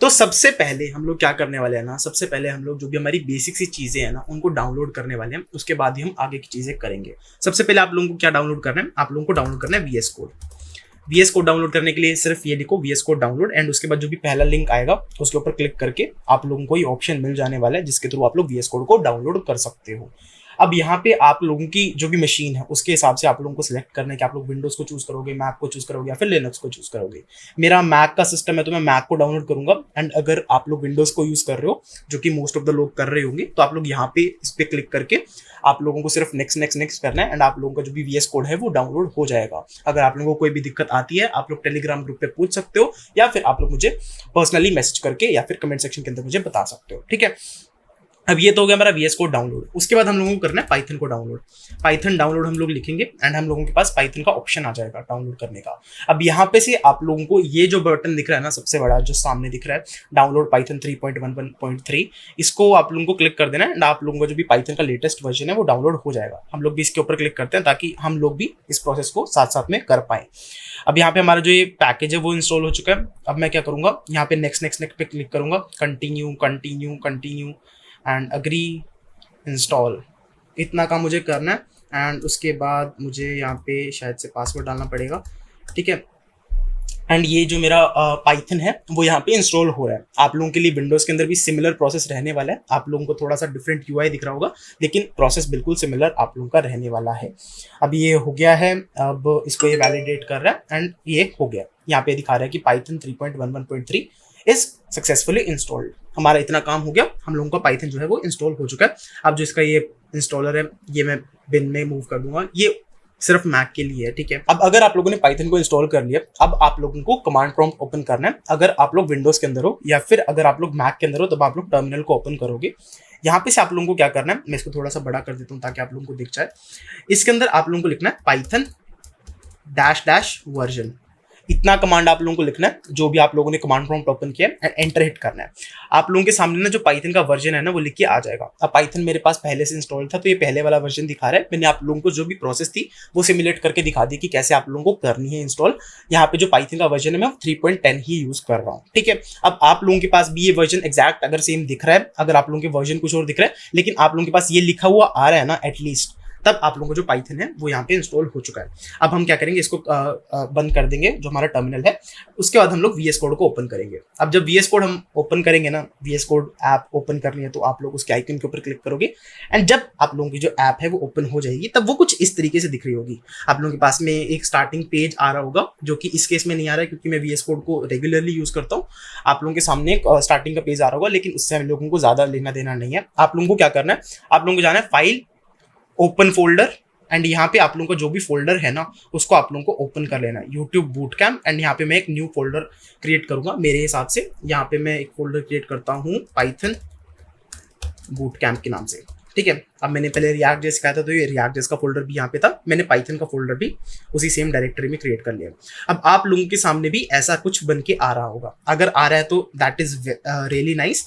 तो सबसे पहले हम लोग क्या करने वाले हैं ना, सबसे पहले हम लोग जो भी हमारी बेसिक सी चीजें हैं ना उनको डाउनलोड करने वाले हैं, उसके बाद ही हम आगे की चीजें करेंगे। सबसे पहले आप लोगों को क्या डाउनलोड करना है, आप लोगों को डाउनलोड करना है VS code. VS code download करने के लिए सिर्फ ये लिखो VS कोड डाउनलोड, एंड उसके बाद जो भी पहला लिंक आएगा उसके ऊपर क्लिक करके आप लोगों को ये ऑप्शन मिल जाने वाला है जिसके थ्रू आप लोग VS कोड को डाउनलोड कर सकते हो। अब यहाँ पे आप लोगों की जो भी मशीन है उसके हिसाब से आप लोगों को सिलेक्ट करना है कि आप लोग विंडोज को चूज करोगे, मैक को चूज करोगे या फिर लिनक्स को चूज करोगे। मेरा मैक का सिस्टम है तो मैं मैक को डाउनलोड करूंगा, एंड अगर आप लोग विंडोज को यूज कर रहे हो जो कि मोस्ट ऑफ द लोग कर रहे होंगे तो आप लोग यहाँ पे इस पे क्लिक करके आप लोगों को सिर्फ नेक्स्ट नेक्स्ट नेक्स्ट करना है, एंड आप लोगों का जो भी VS कोड है वो डाउनलोड हो जाएगा। अगर आप लोगों को कोई भी दिक्कत आती है आप लोग टेलीग्राम ग्रुप पे पूछ सकते हो, या फिर आप लोग मुझे पर्सनली मैसेज करके या फिर कमेंट सेक्शन के अंदर मुझे बता सकते हो, ठीक है। अब ये तो हो गया हमारा VS कोड डाउनलोड। उसके बाद हम लोगों को करना है पाइथन को डाउनलोड। पाइथन डाउनलोड हम लोग लिखेंगे एंड हम लोगों के पास पाइथन का ऑप्शन आ जाएगा डाउनलोड करने का। अब यहाँ पे से आप लोगों को ये जो बटन दिख रहा है ना सबसे बड़ा जो सामने दिख रहा है, डाउनलोड पाइथन 3.11.3, इसको आप लोगों को क्लिक कर देना है एंड आप लोगों का जो भी पाइथन का लेटेस्ट वर्जन है वो डाउनलोड हो जाएगा। हम लोग भी इसके ऊपर क्लिक करते हैं ताकि हम लोग भी इस प्रोसेस को साथ साथ में कर पाए। अब यहाँ पे हमारा जो ये पैकेज है वो इंस्टॉल हो चुका है। अब मैं क्या करूँगा, यहाँ पे नेक्स्ट नेक्स्ट नेक्स्ट पे क्लिक करूँगा, continue continue continue and agree install, इतना काम मुझे करना है। एंड उसके बाद मुझे यहाँ पे शायद से पासवर्ड डालना पड़ेगा, ठीक है। एंड ये जो मेरा पाइथन है वो यहाँ पे इंस्टॉल हो रहा है। आप लोगों के लिए विंडोज के अंदर भी सिमिलर प्रोसेस रहने वाला है। आप लोगों को थोड़ा सा डिफरेंट UI दिख रहा होगा लेकिन प्रोसेस बिल्कुल सिमिलर आप लोगों का रहने वाला है। अब ये हो गया है, अब इसको ये वैलिडेट कर रहा है एंड ये हो गया। यहाँ पे दिखा रहा है कि पाइथन 3.11.3 इज सक्सेसफुली इंस्टॉल्ड। हमारा इतना काम हो गया, हम लोगों का पाइथन जो है वो इंस्टॉल हो चुका है। अब जो इसका ये इंस्टॉलर है ये मैं बिन में मूव कर दूंगा, ये सिर्फ मैक के लिए है, ठीक है। अब अगर आप लोगों ने पाइथन को इंस्टॉल कर लिया, अब आप लोगों को कमांड प्रॉम्प्ट ओपन करना है। अगर आप लोग विंडोज के अंदर हो या फिर अगर आप लोग मैक के अंदर हो तब आप लोग टर्मिनल को ओपन करोगे। यहाँ पे से आप लोगों को क्या करना है, मैं इसको थोड़ा सा बड़ा कर देता हूँ ताकि आप लोगों को दिख जाए। इसके अंदर आप लोगों को लिखना है पाइथन -- वर्जन, इतना कमांड आप लोगों को लिखना है जो भी आप लोगों ने कमांड प्रॉम्प्ट ओपन किया है, एंटर हिट करना है। आप लोगों के सामने ना जो पाइथन का वर्जन है ना वो लिख के आ जाएगा। अब पाइथन मेरे पास पहले से इंस्टॉल था तो ये पहले वाला वर्जन दिखा रहा है। मैंने आप लोगों को जो भी प्रोसेस थी वो सिमुलेट करके दिखा दी कि कैसे आप लोगों को करनी है इंस्टॉल। यहाँ पे जो पाइथन का वर्जन है मैं 3.10 ही यूज कर रहा हूँ, ठीक है। अब आप लोगों के पास भी ये वर्जन एग्जैक्ट अगर सेम दिख रहा है, अगर आप लोगों के वर्जन कुछ और दिख रहा है लेकिन आप लोगों के पास ये लिखा हुआ आ रहा है ना एटलीस्ट, तब आप लोगों को जो पाइथन है वो यहाँ पे इंस्टॉल हो चुका है। अब हम क्या करेंगे, इसको बंद कर देंगे जो हमारा टर्मिनल है। उसके बाद हम लोग VS कोड को ओपन करेंगे। अब जब VS कोड हम ओपन करेंगे ना, VS कोड ऐप ओपन करनी है तो आप लोग उसके आइकन के ऊपर क्लिक करोगे एंड जब आप लोगों की जो ऐप है वो ओपन हो जाएगी तब वो कुछ इस तरीके से दिख रही होगी। आप लोगों के पास में एक स्टार्टिंग पेज आ रहा होगा जो कि इस केस में नहीं आ रहा है क्योंकि मैं VS कोड को रेगुलरली यूज करता हूँ। आप लोगों के सामने एक स्टार्टिंग का पेज आ रहा होगा लेकिन उससे हम लोगों को ज्यादा लेना देना नहीं है। आप लोगों को क्या करना है, आप लोगों को जाना है फाइल, ओपन फोल्डर, एंड यहाँ पे आप लोगों का जो भी फोल्डर है ना उसको आप लोगों को ओपन कर लेना है, YouTube बूट कैम्प। एंड यहाँ पे मैं एक न्यू फोल्डर क्रिएट करूंगा मेरे हिसाब से। यहाँ पे मैं एक फोल्डर क्रिएट करता हूँ पाइथन बूट कैम्प के नाम से, ठीक है। अब मैंने पहले रिएक्ट जेस सिखाया था तो ये रिएक्ट जेस का फोल्डर भी यहाँ पे था, मैंने पाइथन का फोल्डर भी उसी सेम डायरेक्टरी में क्रिएट कर लिया। अब आप लोगों के सामने भी ऐसा कुछ बन के आ रहा होगा, अगर आ रहा है तो दैट इज रियली नाइस।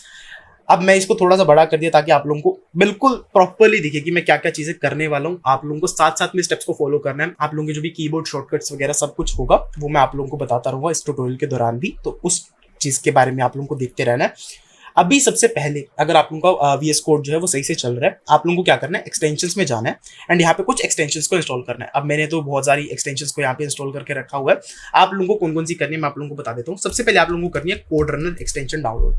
अब मैं इसको थोड़ा सा बड़ा कर दिया ताकि आप लोगों को बिल्कुल प्रॉपर्ली दिखे कि मैं क्या क्या चीजें करने वाला हूँ। आप लोगों को साथ साथ में स्टेप्स को फॉलो करना है। आप लोगों के जो भी कीबोर्ड शॉर्टकट्स वगैरह सब कुछ होगा वो मैं आप लोगों को बताता रहूंगा इस ट्यूटोरियल के दौरान भी, तो उस चीज के बारे में आप लोगों को देखते रहना है। अभी सबसे पहले अगर आप लोगों का VS कोड जो है वो सही से चल रहा है, आप लोगों को क्या करना है, एक्सटेंशंस में जाना है एंड यहाँ पे कुछ एक्सटेंशंस को इंस्टॉल करना है। अब मैंने तो बहुत सारी एक्सटेंशंस को यहाँ पे इंस्टॉल करके रखा हुआ है। आप लोगों को कौन कौन सी करनी है मैं आप लोगों को बता देता हूँ। सबसे पहले आप लोगों को करनी है कोड रनर एक्सटेंशन डाउनलोड।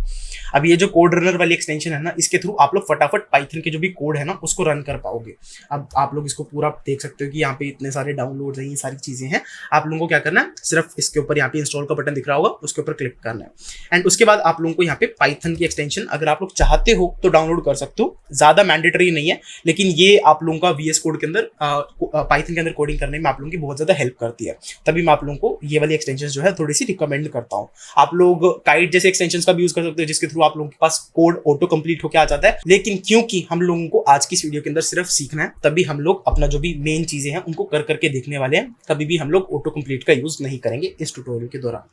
अब ये जो कोड रनर वाली एक्सटेंशन है ना, इसके थ्रू आप लोग फटाफट पाइथन के जो भी कोड है ना उसको रन कर पाओगे। अब आप लोग इसको पूरा देख सकते हो कि यहाँ पे इतने सारे डाउनलोड है, ये सारी चीजें हैं। आप लोगों को क्या करना है, सिर्फ इसके ऊपर यहाँ पे इंस्टॉल का बटन दिख रहा होगा उसके ऊपर क्लिक करना है एंड उसके बाद आप लोगों को यहाँ पे पाइथन की एक्सटेंशन अगर आप लोग चाहते हो तो डाउनलोड कर सकते हो। ज्यादा मैंडेटरी नहीं है लेकिन ये आप लोगों का VS कोड के अंदर पाइथन के अंदर कोडिंग करने में आप लोगों की बहुत ज्यादा हेल्प करती है। तभी मैं आप लोगों को ये वाली एक्सटेंशन जो है थोड़ी सी रिकमेंड करता हूँ। आप लोग काइट जैसे एक्सटेंशन का भी यूज कर सकते हो जिसके थ्रू आप लोगों के पास कोड ऑटो कंप्लीट होकर आ जाता है। लेकिन क्योंकि हम लोगों को आज की इस वीडियो के अंदर सिर्फ सीखना है तभी हम लोग अपना जो भी मेन चीजें हैं उनको कर करके देखने वाले हैं। कभी भी हम लोग ऑटो कंप्लीट का यूज नहीं करेंगे इस ट्यूटोरियल के दौरान।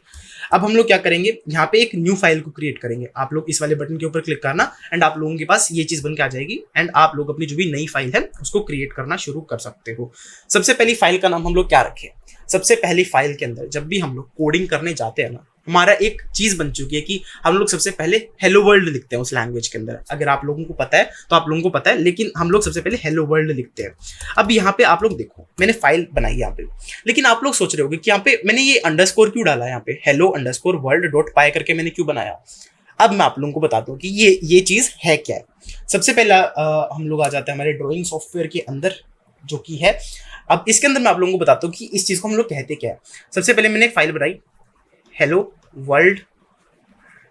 अब हम लोग क्या करेंगे, यहाँ पे एक न्यू फाइल को क्रिएट करेंगे। आप लोग इस वाले बटन के ऊपर क्लिक करना एंड आप लोगों के पास ये चीज बन के आ जाएगी एंड आप लोग अपनी जो भी नई फाइल है उसको क्रिएट करना शुरू कर सकते हो। सबसे पहली फाइल का नाम हम लोग क्या रखें, सबसे पहली फाइल के अंदर जब भी हम लोग कोडिंग करने जाते हैं ना हमारा एक चीज बन चुकी है कि हम लोग सबसे पहले हेलो वर्ल्ड लिखते हैं उस लैंग्वेज के अंदर। अगर आप लोगों को पता है तो आप लोगों को पता है, लेकिन हम लोग सबसे पहले हेलो वर्ल्ड लिखते हैं। अब यहाँ पे आप लोग देखो, मैंने फाइल बनाई यहाँ पे, लेकिन आप लोग सोच रहे होंगे कि यहाँ पे मैंने ये अंडरस्कोर क्यों डाला, यहाँ पे हेलो अंडरस्कोर वर्ल्ड डॉट पाई करके मैंने क्यों बनाया। अब मैं आप लोगों को बताता हूँ कि ये चीज है क्या है। सबसे पहला हम लोग आ जाते हैं हमारे ड्राइंग सॉफ्टवेयर के अंदर, जो कि है, अब इसके अंदर मैं आप लोगों को बताता हूँ कि इस चीज को हम लोग कहते क्या है। सबसे पहले मैंने एक फाइल बनाई hello world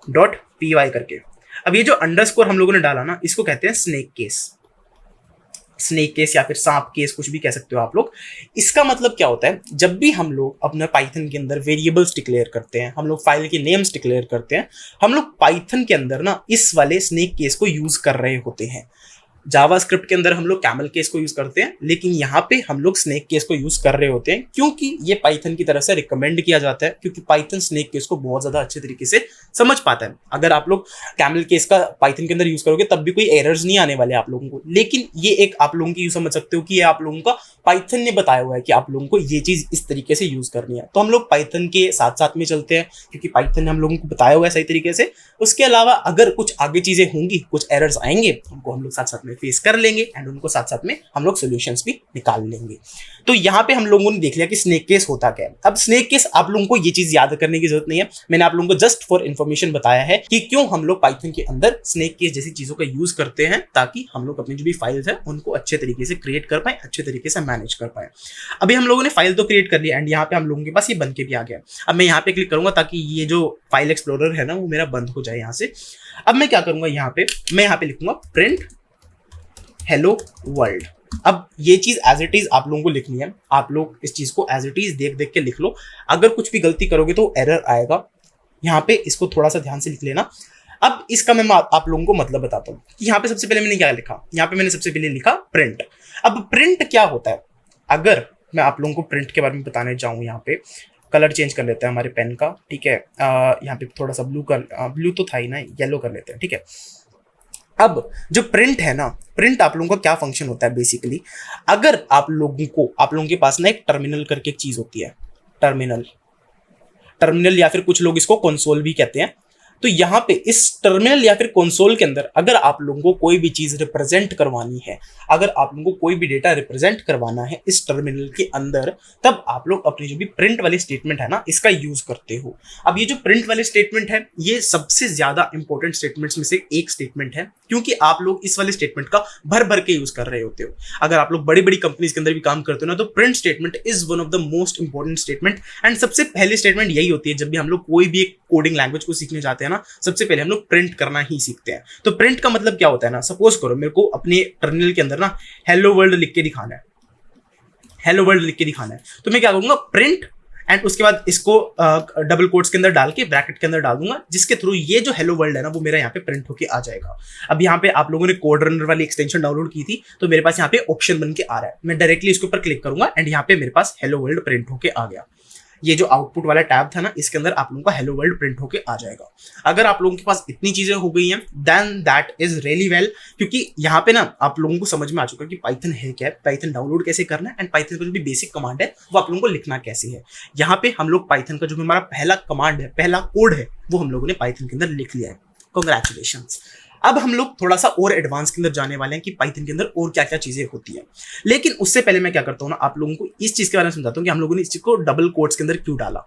dot P Y करके। अब ये जो अंडरस्कोर हम लोगों ने डाला ना, इसको कहते हैं स्नेक केस। स्नेक केस या फिर सांप केस, कुछ भी कह सकते हो आप लोग। इसका मतलब क्या होता है, जब भी हम लोग अपने पाइथन के अंदर वेरिएबल्स डिक्लेयर करते हैं, हम लोग फाइल के नेम्स डिक्लेयर करते हैं, हम लोग पाइथन के अंदर ना इस वाले स्नेक केस को यूज कर रहे होते हैं। जावास्क्रिप्ट के अंदर हम लोग कैमल केस को यूज करते हैं, लेकिन यहाँ पे हम लोग स्नेक केस को यूज कर रहे होते हैं, क्योंकि ये पाइथन की तरफ से रिकमेंड किया जाता है, क्योंकि पाइथन स्नेक केस को बहुत ज्यादा अच्छे तरीके से समझ पाता है। अगर आप लोग कैमल केस का पाइथन के अंदर यूज करोगे तब भी कोई एरर्स नहीं आने वाले आप लोगों को, लेकिन ये एक आप लोगों की यूज समझ सकते हो कि ये आप लोगों का पाइथन ने बताया हुआ है कि आप लोगों को ये चीज इस तरीके से यूज करनी है। तो हम लोग पाइथन के साथ साथ में चलते हैं, क्योंकि पाइथन ने हम लोगों को बताया हुआ है सही तरीके से। उसके अलावा अगर कुछ आगे चीजें होंगी, कुछ एरर्स आएंगे, उनको हम लोग साथ साथ में फेस कर लेंगे एंड उनको साथ साथ में हम लोग सॉल्यूशंस भी निकाल लेंगे। तो यहाँ पे हम लोगों ने देख लिया कि स्नेक केस होता क्या है। अब स्नेक केस आप लोगों को ये चीज याद करने की जरूरत नहीं है, मैंने आप लोगों को जस्ट फॉर इन्फॉर्मेशन बताया है कि क्यों हम लोग पाइथन के अंदर स्नेक केस जैसी चीजों का यूज करते हैं, ताकि हम लोग अपनी जो भी फाइल्स है उनको अच्छे तरीके से क्रिएट कर पाए, अच्छे तरीके से मैनेज कर पाए। अभी हम लोगों ने फाइल तो क्रिएट कर लिया एंड यहाँ पे हम लोगों के पास ये बन के भी आ गया। अब मैं यहाँ पे क्लिक करूंगा ताकि ये जो फाइल एक्सप्लोरर है ना वो मेरा बंद हो जाए यहाँ से। अब मैं क्या करूंगा, यहाँ पे मैं यहाँ पे लिखूंगा प्रिंट हेलो वर्ल्ड। अब ये चीज एज इट इज आप लोगों को लिखनी है, आप लोग इस चीज को एज इट इज देख देख के लिख लो। अगर कुछ भी गलती करोगे तो एरर आएगा, यहाँ पे इसको थोड़ा सा ध्यान से लिख लेना। अब इसका मैं आप लोगों को मतलब बताता हूँ कि यहाँ पे सबसे पहले मैंने क्या लिखा, यहाँ पे मैंने सबसे पहले लिखा प्रिंट। अब प्रिंट क्या होता है, अगर मैं आप लोगों को प्रिंट के बारे में बताने जाऊँ, यहाँ पे कलर चेंज कर लेते हैं हमारे पेन का, ठीक है। यहाँ पे थोड़ा सा ब्लू तो था ही ना, येलो कर लेते हैं, ठीक है। अब जो प्रिंट है ना, प्रिंट आप लोगों का क्या फंक्शन होता है बेसिकली, अगर आप लोगों के पास ना एक टर्मिनल करके एक चीज होती है, टर्मिनल या फिर कुछ लोग इसको कंसोल भी कहते हैं। तो यहाँ पे इस टर्मिनल या फिर कंसोल के अंदर अगर आप लोगों को कोई भी चीज रिप्रेजेंट करवानी है, अगर आप लोगों को कोई भी डेटा रिप्रेजेंट करवाना है इस टर्मिनल के अंदर, तब आप लोग अपनी जो भी प्रिंट वाली स्टेटमेंट है ना इसका यूज करते हो। अब ये जो प्रिंट वाले स्टेटमेंट है ये सबसे ज्यादा इंपॉर्टेंट स्टेटमेंट्स में से एक स्टेटमेंट है, क्योंकि आप लोग इस वाले स्टेटमेंट का भर भर के यूज कर रहे होते हो। अगर आप लोग बड़ी बड़ी कंपनीज के अंदर भी काम करते हो ना, तो print statement is one of the most important statement. And सबसे पहली स्टेटमेंट यही होती है जब भी हम लोग कोई भी एक कोडिंग लैंग्वेज को सीखने जाते हैं ना, सबसे पहले हम लोग प्रिंट करना ही सीखते हैं। तो प्रिंट का मतलब क्या होता है ना, सपोज करो मेरे को अपने टर्मिनल के अंदर ना हेलो वर्ल्ड लिख के दिखाना है, हेलो वर्ल्ड लिख के दिखाना है, तो मैं क्या करूंगा, प्रिंट एंड उसके बाद इसको डबल कोट्स के अंदर डाल के ब्रैकेट के अंदर डाल दूंगा, जिसके थ्रू ये जो हेलो वर्ल्ड है ना वो मेरा यहाँ पे प्रिंट होके आ जाएगा। अब यहाँ पे आप लोगों ने कोड रनर वाली एक्सटेंशन डाउनलोड की थी, तो मेरे पास यहाँ पे ऑप्शन बन के आ रहा है, मैं डायरेक्टली इसके ऊपर क्लिक करूंगा एंड यहाँ पे मेरे पास हेलो वर्ल्ड प्रिंट होके आ गया। ये जो आउटपुट वाला टैब था ना, इसके अंदर आप लोगों का हेलो वर्ल्ड प्रिंट होके आ जाएगा। अगर आप लोगों के पास इतनी चीजें हो गई हैं then that is really well, क्योंकि यहाँ पे ना आप लोगों को समझ में आ चुका है कि पाइथन है क्या है, पाइथन डाउनलोड कैसे करना है एंड पाइथन का जो भी बेसिक कमांड है वो आप लोगों को लिखना कैसे है। यहाँ पे हम लोग पाइथन का जो हमारा पहला कमांड है, पहला कोड है, वो हम लोगों ने पाइथन के अंदर लिख लिया है। कांग्रेचुलेशंस। अब हम लोग थोड़ा सा और एडवांस के अंदर जाने वाले हैं कि पाइथन के अंदर और क्या क्या चीजें होती है, लेकिन उससे पहले मैं क्या करता हूँ ना, आप लोगों को इस चीज के बारे में समझाता हूँ कि हम लोगों ने इस चीज को डबल कोट्स के अंदर क्यों डाला।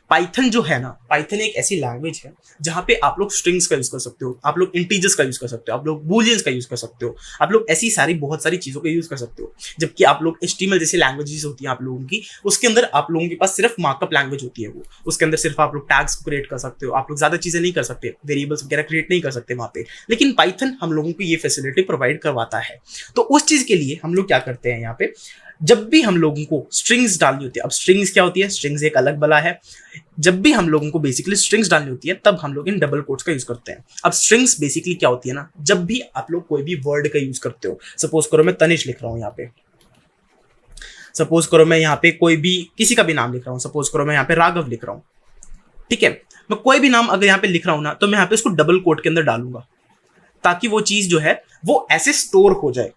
पाइथन जो है ना, पाइथन एक ऐसी लैंग्वेज है जहां पे आप लोग स्ट्रिंग्स का यूज कर सकते हो, आप लोग इंटीजर्स का यूज कर सकते हो, आप लोग बूलियंस का यूज कर सकते हो, आप लोग ऐसी सारी बहुत सारी चीजों का यूज कर सकते हो। जबकि आप लोग HTML जैसी लैंग्वेजेस होती है आप लोगों की, उसके अंदर आप लोगों के पास सिर्फ मार्कअप लैंग्वेज होती है, वो उसके अंदर सिर्फ आप लोग टैग्स क्रिएट कर सकते हो, आप लोग ज्यादा चीजें नहीं कर सकते, वेरिएबल्स वगैरह क्रिएट नहीं कर सकते वहां पे। लेकिन पाइथन हम लोगों को ये फैसिलिटी प्रोवाइड करवाता है। तो उस चीज के लिए हम लोग क्या करते हैं, यहाँ पे जब भी हम लोगों को स्ट्रिंग्स डालनी होती है, अब स्ट्रिंग्स क्या होती है, स्ट्रिंग्स एक अलग बला है, जब भी हम लोगों को बेसिकली स्ट्रिंग्स डालनी होती है तब हम लोग इन डबल कोट्स का यूज करते हैं। अब स्ट्रिंग्स बेसिकली क्या होती है ना, जब भी आप लोग कोई भी वर्ड का यूज करते हो, सपोज करो मैं तनिष लिख रहा हूं यहाँ पे, सपोज करो मैं यहाँ पे कोई भी किसी का भी नाम लिख रहा हूँ, सपोज करो मैं यहाँ पे राघव लिख रहा हूँ, ठीक है, मैं कोई भी नाम अगर यहाँ पे लिख रहा हूँ ना, तो मैं यहाँ पे उसको डबल कोट के अंदर डालूंगा ताकि वो चीज जो है वो ऐसे स्टोर हो जाए।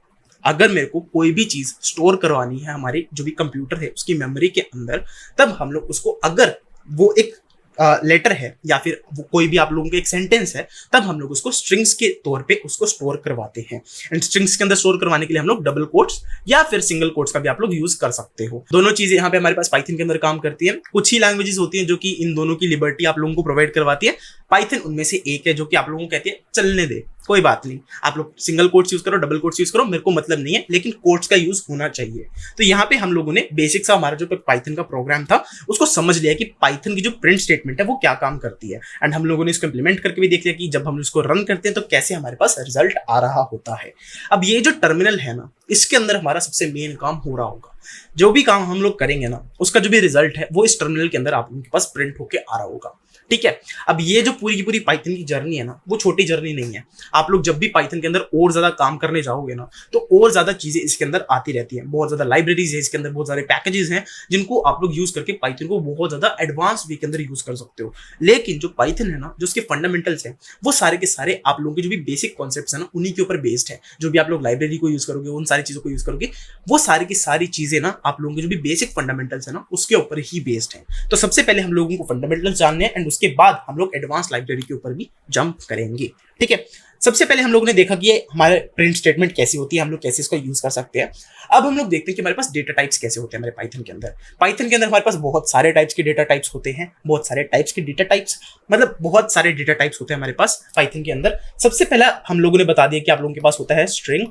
अगर मेरे को कोई भी चीज स्टोर करवानी है हमारे जो भी कंप्यूटर है उसकी मेमोरी के अंदर, तब हम लोग उसको, अगर वो एक लेटर है या फिर कोई भी आप लोगों का एक सेंटेंस है, तब हम लोग उसको स्ट्रिंग्स के तौर पे उसको स्टोर करवाते हैं। एंड स्ट्रिंग्स के अंदर स्टोर करवाने के लिए हम लोग डबल कोट्स या फिर सिंगल कोट्स का भी आप लोग यूज कर सकते हो। दोनों चीजें यहाँ पे हमारे पास पाइथन के अंदर काम करती है। कुछ ही लैंग्वेजेस होती हैं जो कि इन दोनों की लिबर्टी आप लोगों को प्रोवाइड करवाती है। पाइथन उनमें से एक है जो कि आप लोगों को कहती है चलने दे, कोई बात नहीं, आप लोग सिंगल कोट्स यूज करो, डबल कोट्स यूज करो, मेरे को मतलब नहीं है, लेकिन कोट्स का यूज होना चाहिए। तो यहाँ पे हम लोगों ने बेसिक सा हमारा जो पाइथन का प्रोग्राम था उसको समझ लिया कि पाइथन की जो प्रिंट स्टेटमेंट है वो क्या काम करती है। एंड हम लोगों ने इसको इंप्लीमेंट करके भी देख लिया कि जब हम इसको रन करते हैं तो कैसे हमारे पास रिजल्ट आ रहा होता है। अब ये जो टर्मिनल है ना, इसके अंदर हमारा सबसे मेन काम हो रहा होगा। जो भी काम हम लोग करेंगे ना, उसका जो भी रिजल्ट है वो इस टर्मिनल के अंदर आप लोगों के पास प्रिंट होके आ रहा होगा। ठीक है। अब ये जो पूरी की पूरी पाइथन की जर्नी है ना, वो छोटी जर्नी नहीं है। आप लोग जब भी पाइथन के अंदर और ज्यादा काम करने जाओगे ना, तो और ज्यादा चीजें इसके अंदर आती रहती हैं। बहुत ज्यादा लाइब्रेरीज है इसके अंदर, बहुत सारे पैकेजेस हैं जिनको आप लोग यूज करके पाइथन को बहुत ज्यादा एडवांस वे के अंदर यूज कर सकते हो। लेकिन जो पाइथन है ना, जो उसके फंडामेंटल्स हैं, वो सारे के सारे आप लोगों के जो भी बेसिक कॉन्सेप्ट्स है ना, उन्हीं के ऊपर बेस्ड है। जो भी आप लोग लाइब्रेरी को यूज करोगे, उन सारी चीजों को यूज करोगे, वो सारी की सारी चीजें ना आप लोगों के जो भी बेसिक फंडामेंटल्स है ना, उसके ऊपर ही बेस्ड है। तो सबसे पहले हम लोगों को फंडामेंटल्स जानने हैं एंड उसके बाद हम लोग एडवांस लाइब्रेरी के ऊपर भी जंप करेंगे। ठीक है। सबसे पहले हम लोगों ने देखा कि हमारे प्रिंट स्टेटमेंट कैसी होती है, हम लोग कैसे इसका यूज कर सकते हैं। अब हम लोग देखते हैं कि हमारे पास डेटा टाइप्स कैसे होते हैं हमारे पाइथन के अंदर। पाइथन के अंदर हमारे पास बहुत सारे टाइप्स के डेटा टाइप्स होते हैं, बहुत सारे टाइप्स के डेटा टाइप्स, मतलब बहुत सारे डेटा टाइप्स होते हैं हमारे पास पाइथन के अंदर। सबसे पहला हम लोगों ने बता दिया कि आप लोगों के पास होता है स्ट्रिंग।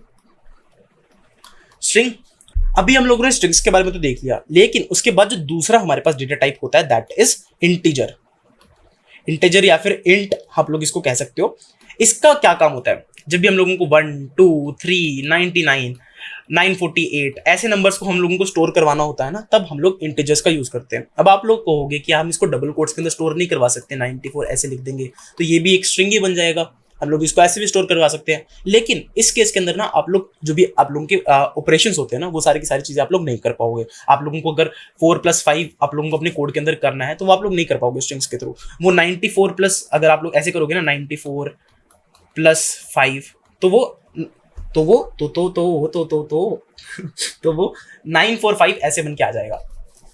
अभी हम लोगों ने स्ट्रिंग्स के बारे में तो देख लिया, लेकिन उसके बाद जो दूसरा हमारे पास डेटा टाइप होता है दैट इज इंटीजर। इंटीजर या फिर इंट आप लोग इसको कह सकते हो। इसका क्या काम होता है? जब भी हम लोगों को 1 2 3 99 948 ऐसे नंबर्स को हम लोगों को स्टोर करवाना होता है ना, तब हम लोग इंटीजर्स का यूज करते हैं। अब आप लोग कहोगे कि हम इसको डबल कोट्स के अंदर स्टोर नहीं करवा सकते, 94 ऐसे लिख देंगे तो ये भी एक स्ट्रिंग ही बन जाएगा। हम लोग इसको ऐसे भी स्टोर करवा सकते हैं, लेकिन इस केस के अंदर ना आप लोग जो भी आप लोगों के ऑपरेशंस होते हैं ना, वो सारी की सारी चीजें आप लोग नहीं कर पाओगे। आप लोगों को अगर 4+5 आप लोगों को अपने कोड के अंदर करना है तो वो आप लोग नहीं कर पाओगे स्ट्रिंग्स के थ्रू। वो 94+ अगर आप लोग ऐसे करोगे ना 94+5 तो वो 945 ऐसे बन के आ जाएगा,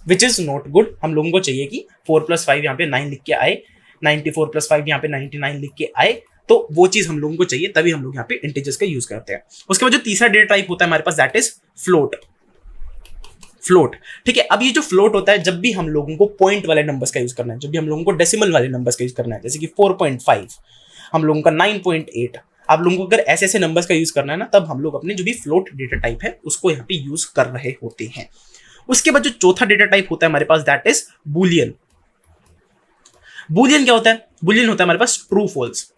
विच इज नॉट गुड। हम लोगों को चाहिए कि 4+5 यहाँ पे 9 लिख के आए, 94+5 यहाँ पे 99 लिख के आए, तो वो चीज हम लोगों को चाहिए, तभी हम लोग यहाँ पे इंटीजर्स का यूज करते हैं। उसके बाद जो तीसरा डेटा टाइप होता है हमारे पास दैट इज फ्लोट। ठीक है। अब ये जो फ्लोट होता है, जब भी हम लोगों को पॉइंट वाले नंबर्स का यूज करना है, जब भी हम लोगों को डेसिमल वाले नंबर्स का यूज करना है, जैसे कि 4.5, हम लोगों का 9.8, आप लोगों को अगर ऐसे ऐसे नंबर्स का यूज करना है ना, तब हम लोग अपने जो भी फ्लोट डेटा टाइप है उसको यहाँ पे यूज कर रहे होते हैं। उसके बाद जो चौथा डेटा टाइप होता है हमारे पास दैट इज बूलियन। बूलियन क्या होता है? बूलियन होता है हमारे पास ट्रू फॉल्स।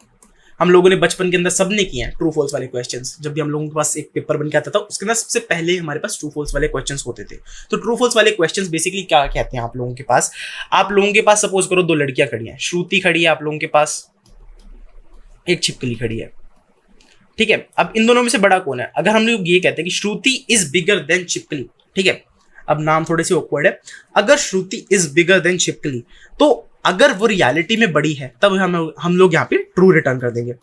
हम लोगों ने बचपन के अंदर सबने किए हैं ट्रू फॉल्स वाले क्वेश्चंस। जब भी हम लोगों के पास एक पेपर बन के आता था, उसके अंदर सबसे पहले हमारे पास ट्रू फॉल्स वाले क्वेश्चंस होते थे। तो ट्रू फॉल्स वाले क्वेश्चंस बेसिकली क्या कहते हैं आप लोगों के पास? आप लोगों के पास सपोज करो 2 लड़कियां खड़ी हैं, श्रुति खड़ी है आप लोगों के पास, एक छिपकली खड़ी है। ठीक है। अब इन दोनों में से बड़ा कौन है? अगर हम लोग ये कहते हैं कि श्रुति इज बिगर देन छिपकली, ठीक है, अब नाम थोड़े से ऑकवर्ड है। अगर श्रुति इज बिगर देन छिपकली, तो अगर वो रियलिटी में बड़ी है तब हम लोग यहाँ पे ट्रू रिटर्न कर देंगे।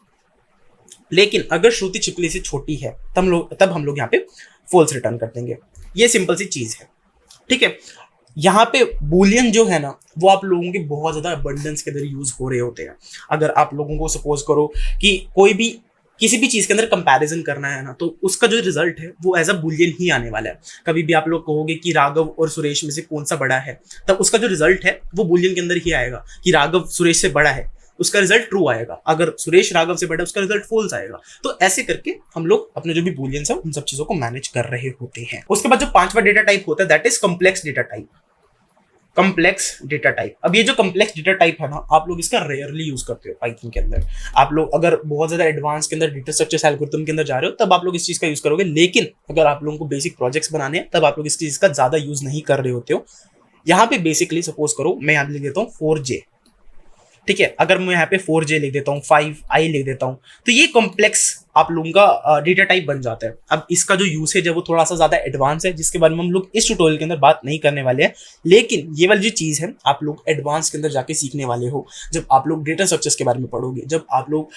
लेकिन अगर श्रुति छिपकली से छोटी है तब हम लोग यहाँ पे फॉल्स रिटर्न कर देंगे। ये सिंपल सी चीज है। ठीक है। यहाँ पे बूलियन जो है ना, वो आप लोगों के बहुत ज्यादा अबंडेंस के अंदर यूज हो रहे होते हैं। अगर आप लोगों को सपोज करो कि कोई भी किसी भी चीज के अंदर कंपैरिजन करना है ना, तो उसका जो रिजल्ट है वो एज अ बूलियन ही आने वाला है। कभी भी आप लोग कहोगे कि राघव और सुरेश में से कौन सा बड़ा है, तब उसका जो रिजल्ट है वो बूलियन के अंदर ही आएगा कि राघव सुरेश से बड़ा है, उसका रिजल्ट ट्रू आएगा। अगर सुरेश राघव से बड़ा है, उसका रिजल्ट फॉल्स आएगा। तो ऐसे करके हम लोग अपने जो भी बूलियंस है उन सब चीजों को मैनेज कर रहे होते हैं। उसके बाद जो 5वां डेटा टाइप होता है that is complex data type. Complex data type. अब ये जो कॉम्प्लेक्स डेटा टाइप है ना, आप लोग इसका रेयरली यूज करते हो पाइथन के अंदर। आप लोग अगर बहुत ज्यादा एडवांस के अंदर डेटा स्ट्रक्चर्स एल्गोरिथम के अंदर जा रहे हो, तब आप लोग इस चीज का यूज करोगे। लेकिन अगर आप लोगों को बेसिक प्रोजेक्ट्स बनाने हैं, तब आप लोग इस चीज का ज्यादा यूज नहीं कर रहे होते हो। यहाँ पे बेसिकली सपोज करो मैं यहाँ लिख देता हूँ 4J, ठीक है। अगर मैं यहाँ पे 4J लिख देता हूँ, 5I लिख देता हूँ, तो ये कॉम्प्लेक्स आप लोगों का डेटा टाइप बन जाता है। अब इसका जो यूसेज है वो थोड़ा सा ज्यादा एडवांस है, जिसके बारे में हम लोग इस ट्यूटोरियल के अंदर बात नहीं करने वाले हैं, लेकिन ये वाली जो चीज है आप लोग एडवांस के अंदर जाके सीखने वाले हो जब आप लोग डेटा स्ट्रक्चर्स के बारे में पढ़ोगे, जब आप लोग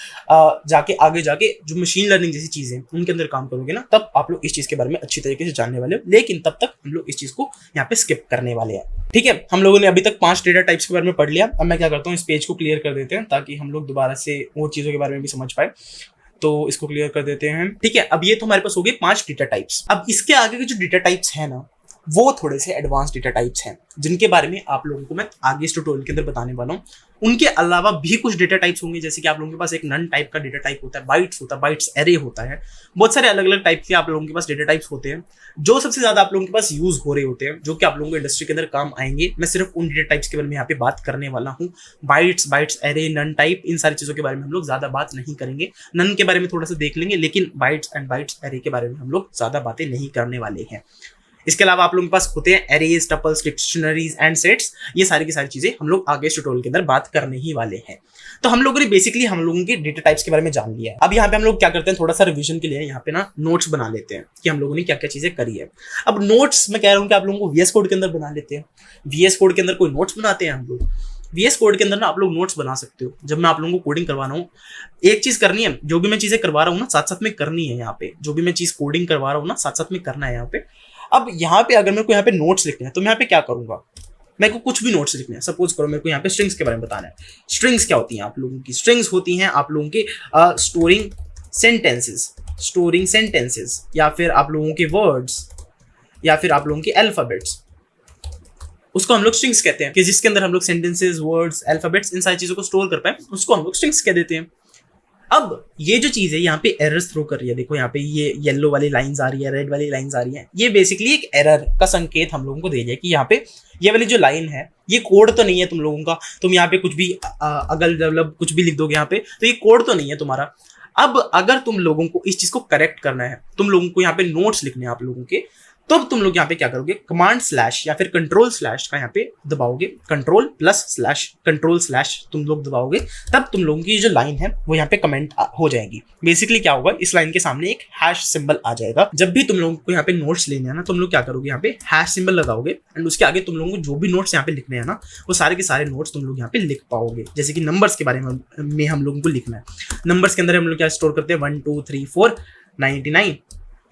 जाके आगे जाके जो मशीन लर्निंग जैसी चीजें उनके अंदर काम करोगे ना, तब आप लोग इस चीज के बारे में अच्छी तरीके से जानने वाले हो। लेकिन तब तक हम लोग इस चीज को यहाँ पे स्किप करने वाले हैं, ठीक है। हम लोगों ने अभी तक 5 डेटा टाइप्स के बारे में पढ़ लिया। अब मैं क्या करता हूँ, इस पेज को क्लियर कर देते हैं ताकि हम लोग दोबारा से और चीजों के बारे में भी समझ पाए। तो इसको क्लियर कर देते हैं, ठीक है। अब ये तो हमारे पास हो गए 5 डेटा टाइप्स। अब इसके आगे के जो डेटा टाइप्स है ना, वो थोड़े से एडवांस डेटा टाइप्स हैं, जिनके बारे में आप लोगों को मैं आगे इस ट्यूटोरियल के अंदर बताने वाला हूँ। उनके अलावा भी कुछ डेटा टाइप्स होंगे, जैसे कि आप लोगों के पास एक नन टाइप का डेटा टाइप होता है, बाइट्स होता है, बाइट्स एरे होता है, बहुत सारे अलग अलग टाइप के आप लोगों के पास डेटा टाइप्स होते हैं, जो सबसे ज्यादा आप लोगों के पास यूज हो रहे होते हैं, जो कि आप लोगों को इंडस्ट्री के अंदर काम आएंगे। मैं सिर्फ उन डेटा टाइप्स के बारे में यहाँ पे बात करने वाला हूँ। बाइट्स एरे, नन टाइप, इन सारी चीजों के बारे में हम लोग ज्यादा बात नहीं करेंगे। नन के बारे में थोड़ा सा देख लेंगे, लेकिन बाइट्स एरे के बारे में हम लोग ज्यादा बातें नहीं करने वाले हैं। इसके अलावा आप लोगों के पास होते हैं arrays, tuples, dictionaries and sets. ये सारी की सारी चीजें हम लोग आगे ट्यूटोरियल के अंदर बात करने ही वाले हैं। तो हम लोगों ने बेसिकली हम लोगों के डेटा टाइप्स के बारे में जान लिया है। अब यहाँ पे हम लोग क्या करते हैं, थोड़ा सा रिवीजन के लिए यहाँ पे ना नोट्स बना लेते हैं कि हम लोगों ने क्या क्या चीजें करी है। अब नोट्स मैं कह रहा हूँ कि आप लोगों को VS कोड के अंदर बना लेते हैं। VS कोड के अंदर कोई नोट्स बनाते हैं हम लोग। VS कोड के अंदर ना आप लोग नोट्स बना सकते हो। जब मैं आप लोगों को कोडिंग करवा रहा हूँ, एक चीज करनी है, जो भी मैं चीजें करवा रहा हूँ ना, साथ साथ में करनी है। यहाँ पे जो भी मैं चीज कोडिंग करवा रहा हूँ ना, साथ साथ में करना है यहाँ पे। अब यहाँ पे अगर मेरे को यहाँ पे नोट्स लिखने हैं, तो मैं यहाँ पे क्या करूंगा, मेरे को कुछ भी नोट्स लिखने हैं। सपोज करो मेरे को यहाँ पे स्ट्रिंग्स के बारे में बताना है। स्ट्रिंग्स क्या होती हैं आप लोगों की? स्ट्रिंग्स होती हैं आप लोगों के स्टोरिंग सेंटेंसेस, या फिर आप लोगों के वर्ड्स, या फिर आप लोगों के अल्फाबेट्स। उसको हम लोग स्ट्रिंग्स कहते हैं, कि जिसके अंदर हम लोग सेंटेंसेस, वर्ड्स, अल्फाबेट्स, इन सारी चीजों को स्टोर कर पाए, उसको हम लोग स्ट्रिंग्स कह देते हैं। अब ये जो चीज है यहाँ पे एरर्स थ्रो कर रही है। देखो यहाँ पे ये येलो वाली लाइंस आ रही है, रेड वाली लाइंस आ रही है। ये बेसिकली एक एरर का संकेत हम लोगों को दे रही है कि यहाँ पे ये वाली जो लाइन है, ये कोड तो नहीं है तुम लोगों का। तुम यहाँ पे कुछ भी अगल जगल कुछ भी लिख दोगे यहाँ पे, तो ये कोड तो नहीं है तुम्हारा। अब अगर तुम लोगों को इस चीज को करेक्ट करना है, तुम लोगों को यहाँ पे नोट्स लिखने हैं आप लोगों के, तब तुम लोग यहाँ पे क्या करोगे, कमांड स्लैश या फिर कंट्रोल स्लैश का यहाँ पे दबाओगे, control plus slash, control slash तुम लोग दबाओगे, तब तुम लोगों की जो लाइन है वो यहाँ पे कमेंट हो जाएगी। बेसिकली क्या होगा, इस लाइन के सामने एक हैश सिंबल आ जाएगा। जब भी तुम लोगों को यहाँ पे नोट्स लेने हैं ना, तुम लोग क्या करोगे, यहाँ पे हैश सिंबल लगाओगे एंड उसके आगे तुम लोगों को जो भी नोट्स यहाँ पे लिखने हैं ना, वो सारे के सारे नोट्स तुम लोग यहाँ पे लिख पाओगे। जैसे कि नंबर्स के बारे में हम लोगों को लिखना है। नंबर्स के अंदर हम लोग क्या स्टोर करते हैं, 1 2 3 4 99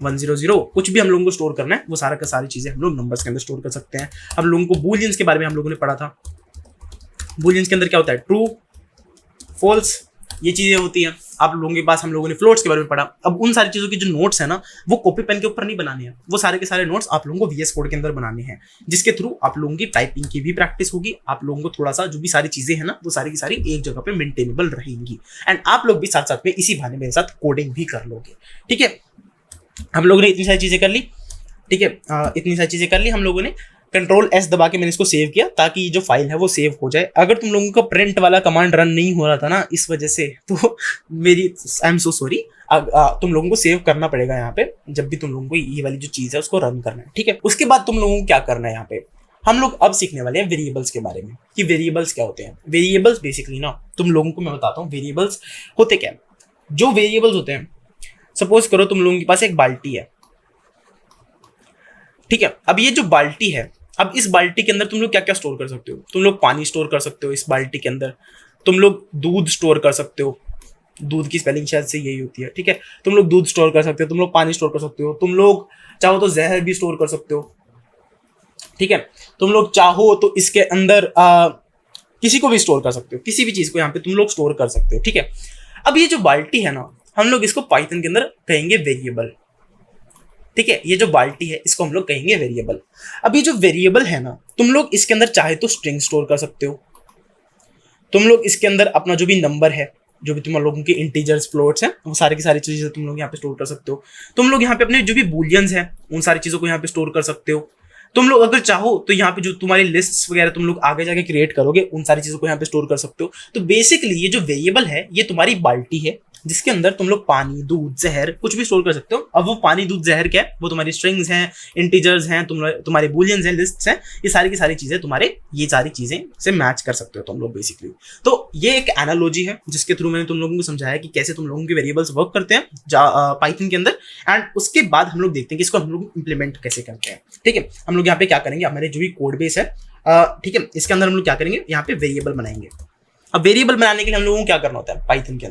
100, कुछ भी हम लोगों को स्टोर करना है, वो सारा का सारी चीजें हम लोग नंबर्स के अंदर स्टोर कर सकते हैं। हम लोगों को बूलियंस के बारे में हम लोगों ने पढ़ा था। बूलियंस के अंदर क्या होता है, ट्रू, फॉल्स, ये चीजें होती हैं। आप लोगों के पास हम लोगों ने फ्लोट्स के बारे में पढ़ा। अब उन सारी चीजों की जो नोट्स है ना, वो कॉपी पेन के ऊपर नहीं बनाने हैं, वो सारे के सारे नोट्स आप लोगों को VS कोड के अंदर बनाने हैं, जिसके थ्रू आप लोगों की टाइपिंग की भी प्रैक्टिस होगी। आप लोगों को थोड़ा सा जो भी सारी चीजें हैं ना, वो सारी की सारी एक जगह पे मेंटेनेबल रहेंगी, एंड आप लोग भी साथ साथ में इसी बहाने मेरे साथ कोडिंग भी कर लोगे। ठीक है, हम लोगों ने इतनी सारी चीजें कर ली। ठीक है, इतनी सारी चीजें कर ली हम लोगों ने। कंट्रोल S दबा के मैंने इसको सेव किया ताकि जो फाइल है वो सेव हो जाए। अगर तुम लोगों का प्रिंट वाला कमांड रन नहीं हो रहा था ना इस वजह से, तो मेरी आई एम सो सॉरी। तुम लोगों को सेव करना पड़ेगा यहाँ पे, जब भी तुम लोगों को ये वाली जो चीज है उसको रन करना है। ठीक है, उसके बाद तुम लोगों को क्या करना है, यहाँ पे हम लोग अब सीखने वाले हैं वेरिएबल्स के बारे में, कि वेरिएबल्स क्या होते हैं। वेरिएबल्स बेसिकली ना, तुम लोगों को मैं बताता हूँ वेरिएबल्स होते क्या। जो वेरिएबल्स होते हैं, सपोज करो तुम लोगों के पास एक बाल्टी है। ठीक है, अब ये जो बाल्टी है, अब इस बाल्टी के अंदर तुम लोग क्या क्या स्टोर कर सकते हो। तुम लोग पानी स्टोर कर सकते हो इस बाल्टी के अंदर, तुम लोग दूध स्टोर कर सकते हो। दूध की स्पेलिंग शायद से यही होती है। ठीक है, तुम लोग दूध स्टोर कर सकते हो, तुम लोग पानी स्टोर कर सकते हो, तुम लोग चाहो तो जहर भी स्टोर कर सकते हो। ठीक है, तुम लोग चाहो तो इसके अंदर किसी को भी स्टोर कर सकते हो, किसी भी चीज को यहाँ पे तुम लोग स्टोर कर सकते हो। ठीक है, अब ये जो बाल्टी है ना, हम लोग इसको पाइथन के अंदर कहेंगे वेरिएबल। ठीक है, ये जो बाल्टी है इसको हम लोग कहेंगे वेरिएबल। अब ये जो वेरिएबल है ना, तुम लोग इसके अंदर चाहे तो स्ट्रिंग स्टोर कर सकते हो। तुम लोग इसके अंदर अपना जो भी नंबर है, जो भी तुम लोगों के इंटीजर्स, फ्लोट्स हैं, वो सारी की सारी चीजें तुम लोग यहाँ पे स्टोर कर सकते हो। तुम लोग यहाँ पे अपने जो भी बूलियंस हैं, उन सारी चीजों को यहाँ पे स्टोर कर सकते हो। तुम लोग अगर चाहो तो यहाँ पे जो तुम्हारी लिस्ट्स वगैरह तुम लोग आगे जाके क्रिएट करोगे, उन सारी चीजों को यहाँ पे स्टोर कर सकते हो। तो बेसिकली ये जो वेरिएबल है, ये तुम्हारी बाल्टी है जिसके अंदर तुम लोग पानी, दूध, जहर कुछ भी स्टोर कर सकते हो। अब वो पानी, दूध, जहर क्या है, वो तुम्हारी स्ट्रिंग्स हैं, इंटीजर्स हैं, तुम्हारे बूलियंस हैं, लिस्ट्स हैं, ये सारी की सारी चीजें तुम्हारे ये सारी चीजें से मैच कर सकते हो तुम लोग बेसिकली। तो ये एक एनालॉजी है जिसके थ्रू मैंने तुम लोगों को समझाया कि कैसे तुम लोगों के वेरिएबल्स वर्क करते हैं पाइथन के अंदर। एंड उसके बाद हम लोग देखते हैं कि इसको हम लोग इंप्लीमेंट कैसे करते हैं। ठीक है, हम लोग यहाँ पे क्या करेंगे, हमारे जो भी कोड बेस है, ठीक है, इसके अंदर हम लोग क्या करेंगे, यहाँ पे वेरिएबल बनाएंगे। अब वेरिएबल बनाने के लिए हम लोगों को क्या करना होता है पाइथन के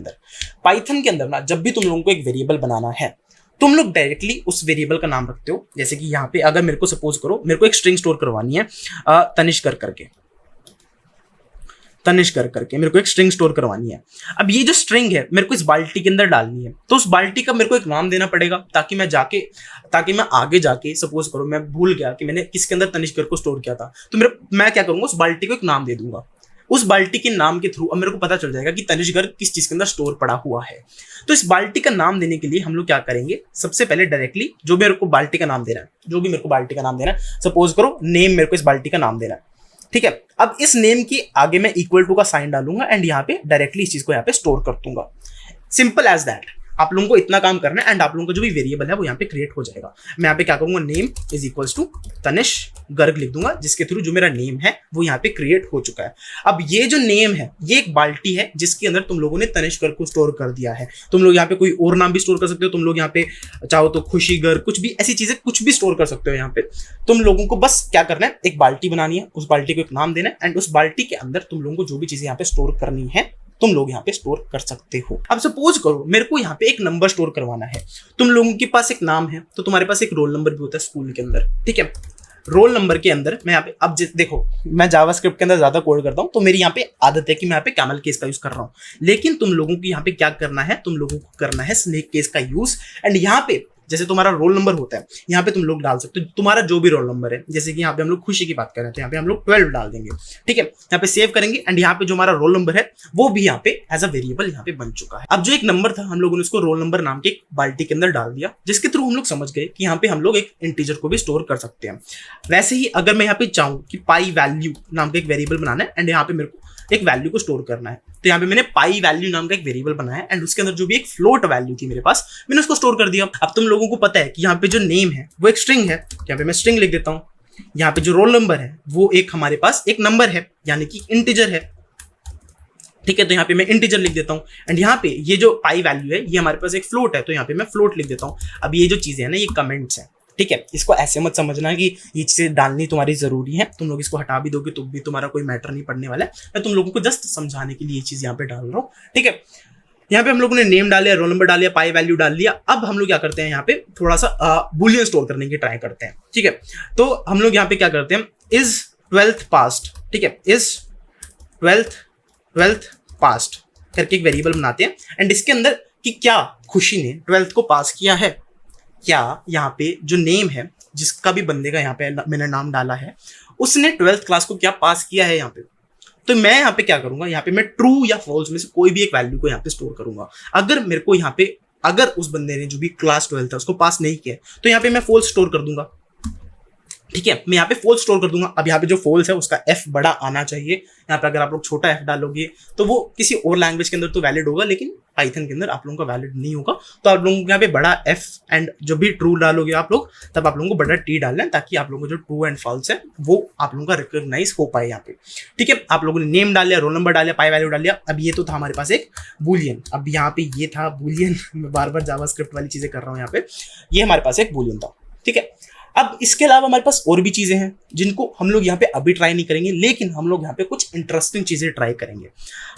अंदर ना, जब भी तुम लोगों को एक वेरिएबल बनाना है, तुम लोग डायरेक्टली उस वेरिएबल का नाम रखते हो। जैसे कि यहाँ पे अगर मेरे को सपोज करो, मेरे को एक स्ट्रिंग स्टोर करवानी है तनिष्क करके मेरे को एक स्ट्रिंग स्टोर करवानी है। अब ये जो स्ट्रिंग है मेरे को इस बाल्टी के अंदर डालनी है, तो उस बाल्टी का मेरे को एक नाम देना पड़ेगा ताकि मैं आगे जाके सपोज करो मैं भूल गया कि मैंने किसके अंदर तनिष्क को स्टोर किया था, तो मैं क्या करूंगा, उस बाल्टी को एक नाम दे दूंगा। उस बाल्टी के नाम के थ्रू अब मेरे को पता चल जाएगा कि तनिष्क किस चीज के अंदर स्टोर पड़ा हुआ है। तो इस बाल्टी का नाम देने के लिए हम लोग क्या करेंगे, सबसे पहले डायरेक्टली जो भी मेरे को बाल्टी का नाम देना है, सपोज करो नेम मेरे को इस बाल्टी का नाम देना है। ठीक है, अब इस नेम की आगे मैं इक्वल टू का साइन डालूंगा एंड यहाँ पे डायरेक्टली इस चीज को यहाँ पे स्टोर कर दूंगा। Simple as that. आप लोगों को इतना काम करना है एंड आप लोगों का जो भी वेरिएबल है वो यहाँ पे क्रिएट हो जाएगा। मैं यहाँ पे क्या करूंगा, name is equals to Tanishk Garg लिख दूंगा, जिसके थ्रू जो मेरा नेम है वो यहाँ पे क्रिएट हो चुका है। अब ये जो नेम है ये एक बाल्टी है जिसके अंदर तुम लोगों ने तनिष्क गर्ग को स्टोर कर दिया है। तुम लोग यहाँ पे कोई और नाम भी स्टोर कर सकते हो, तुम लोग यहाँ पे चाहो तो खुशी गर्ग, कुछ भी ऐसी चीजें कुछ भी स्टोर कर सकते हो। यहाँ पे तुम लोगों को बस क्या करना है, एक बाल्टी बनानी है, उस बाल्टी को एक नाम देना है एंड उस बाल्टी के अंदर तुम लोगों को जो भी चीजें यहाँ पे स्टोर करनी है तुम लोग यहाँ पे स्टोर कर सकते हो। अब सपोज करो मेरे को यहाँ पे एक नंबर स्टोर करवाना है, तुम लोगों के पास एक नाम है तो तुम्हारे पास एक रोल नंबर भी होता है स्कूल के अंदर। ठीक है, रोल नंबर के अंदर मैं यहाँ पे अब देखो मैं जावास्क्रिप्ट के अंदर ज्यादा कोड करता हूँ तो मेरी यहाँ पे आदत है कि मैं यहाँ पे कैमल केस का यूज कर रहा हूँ, लेकिन तुम लोगों को यहाँ पे क्या करना है, तुम लोगों को करना है स्नेक केस का यूज। एंड यहाँ पे जैसे तुम्हारा रोल नंबर होता है यहाँ पे तुम लोग डाल सकते हो तुम्हारा जो भी रोल नंबर है। जैसे कि यहाँ पे हम लोग खुशी की बात कर रहे हैं तो यहाँ पे हम लोग 12 डाल देंगे। ठीक है, यहाँ पे सेव करेंगे एंड यहाँ पे जो हमारा रोल नंबर है वो भी यहाँ पे एज अ वेरिएबल यहाँ पे बन चुका है। अब जो एक नंबर था हम लोगों ने उसको रोल नंबर नाम के एक बाल्टी के अंदर डाल दिया, जिसके थ्रू हम लोग समझ गए कि यहाँ पे हम लोग एक इंटीजर को भी स्टोर कर सकते हैं। वैसे ही अगर मैं यहाँ पे चाहूँ कि पाई वैल्यू नाम का एक वेरिएबल बनाना है एंड यहाँ पे मेरे को एक वैल्यू को स्टोर करना है, तो यहाँ पे मैंने पाई वैल्यू नाम का एक वेरिएबल बनाया एंड उसके अंदर जो भी एक फ्लोट वैल्यू थी मेरे पास मैंने उसको स्टोर कर दिया। अब तुम लोगों को पता है कि यहाँ पे जो नेम है वो एक स्ट्रिंग है, यहाँ पे मैं स्ट्रिंग लिख देता हूँ। यहाँ पे जो रोल नंबर है वो एक हमारे पास एक नंबर है यानी कि इंटीजर है। ठीक है, तो यहाँ पे मैं इंटीजर लिख देता हूँ एंड यहाँ पे ये जो पाई वैल्यू है ये हमारे पास एक फ्लोट है तो यहाँ पे मैं फ्लोट लिख देता हूँ। अब ये जो चीजें है ना ये कमेंट्स है। ठीक है, इसको ऐसे मत समझना कि ये चीजें डालनी तुम्हारी जरूरी है, तुम लोग इसको हटा भी दोगे तो भी तुम्हारा कोई मैटर नहीं पड़ने वाला है। मैं तुम लोगों को जस्ट समझाने के लिए ये चीज यहाँ पे डाल रहा हूँ। ठीक है, यहाँ पे हम लोगों ने नेम डाल लिया, रोल नंबर डाल लिया, पाई वैल्यू डाल लिया। अब हम लोग क्या करते हैं, यहाँ पे थोड़ा सा बुलियन स्टोर करने की ट्राई करते हैं। ठीक है, तो हम लोग यहाँ पे क्या करते हैं, इज 12th पास्ट। ठीक है, इज 12th पास्ट करके एक वेरिएबल बनाते हैं एंड इसके अंदर कि क्या खुशी ने 12th को पास किया है, क्या यहाँ पे जो नेम है जिसका भी बंदे का यहाँ पे मैंने नाम डाला है उसने 12th क्लास को क्या पास किया है यहाँ पे। तो मैं यहाँ पे क्या करूंगा, यहाँ पे मैं ट्रू या फॉल्स में से कोई भी एक वैल्यू को यहाँ पे स्टोर करूंगा। अगर मेरे को यहाँ पे अगर उस बंदे ने जो भी क्लास 12 था उसको पास नहीं किया तो यहाँ पे मैं फॉल्स स्टोर कर दूंगा। ठीक है, मैं यहाँ पे फॉल्स स्टोर कर दूंगा। अब यहाँ पे जो फॉल्स है उसका एफ बड़ा आना चाहिए। यहाँ पे अगर आप लोग छोटा एफ डालोगे तो वो किसी और लैंग्वेज के अंदर तो वैलिड होगा लेकिन पाइथन के अंदर आप लोगों का वैलिड नहीं होगा। तो आप लोगों को यहाँ पे बड़ा एफ एंड जो भी ट्रू डालोगे आप लोग तब आप लोगों को बड़ा टी डालना है ताकि आप लोगों को जो ट्रू एंड फॉल्स है वो आप लोगों का रिकॉग्नाइज हो पाए यहाँ पे। ठीक है, आप लोगों ने नेम डाल लिया, रोल नंबर डाल लिया, पाई वैल्यू डाल लिया। अब ये तो था हमारे पास एक बूलियन। अब यहाँ पे ये था बूलियन, मैं बार बार जावास्क्रिप्ट वाली चीजें कर रहा हूँ यहाँ पे। ये हमारे पास एक बूलियन था। ठीक है, अब इसके अलावा हमारे पास और भी चीजें हैं जिनको हम लोग यहाँ पे अभी ट्राई नहीं करेंगे, लेकिन हम लोग यहाँ पे कुछ इंटरेस्टिंग चीजें ट्राई करेंगे।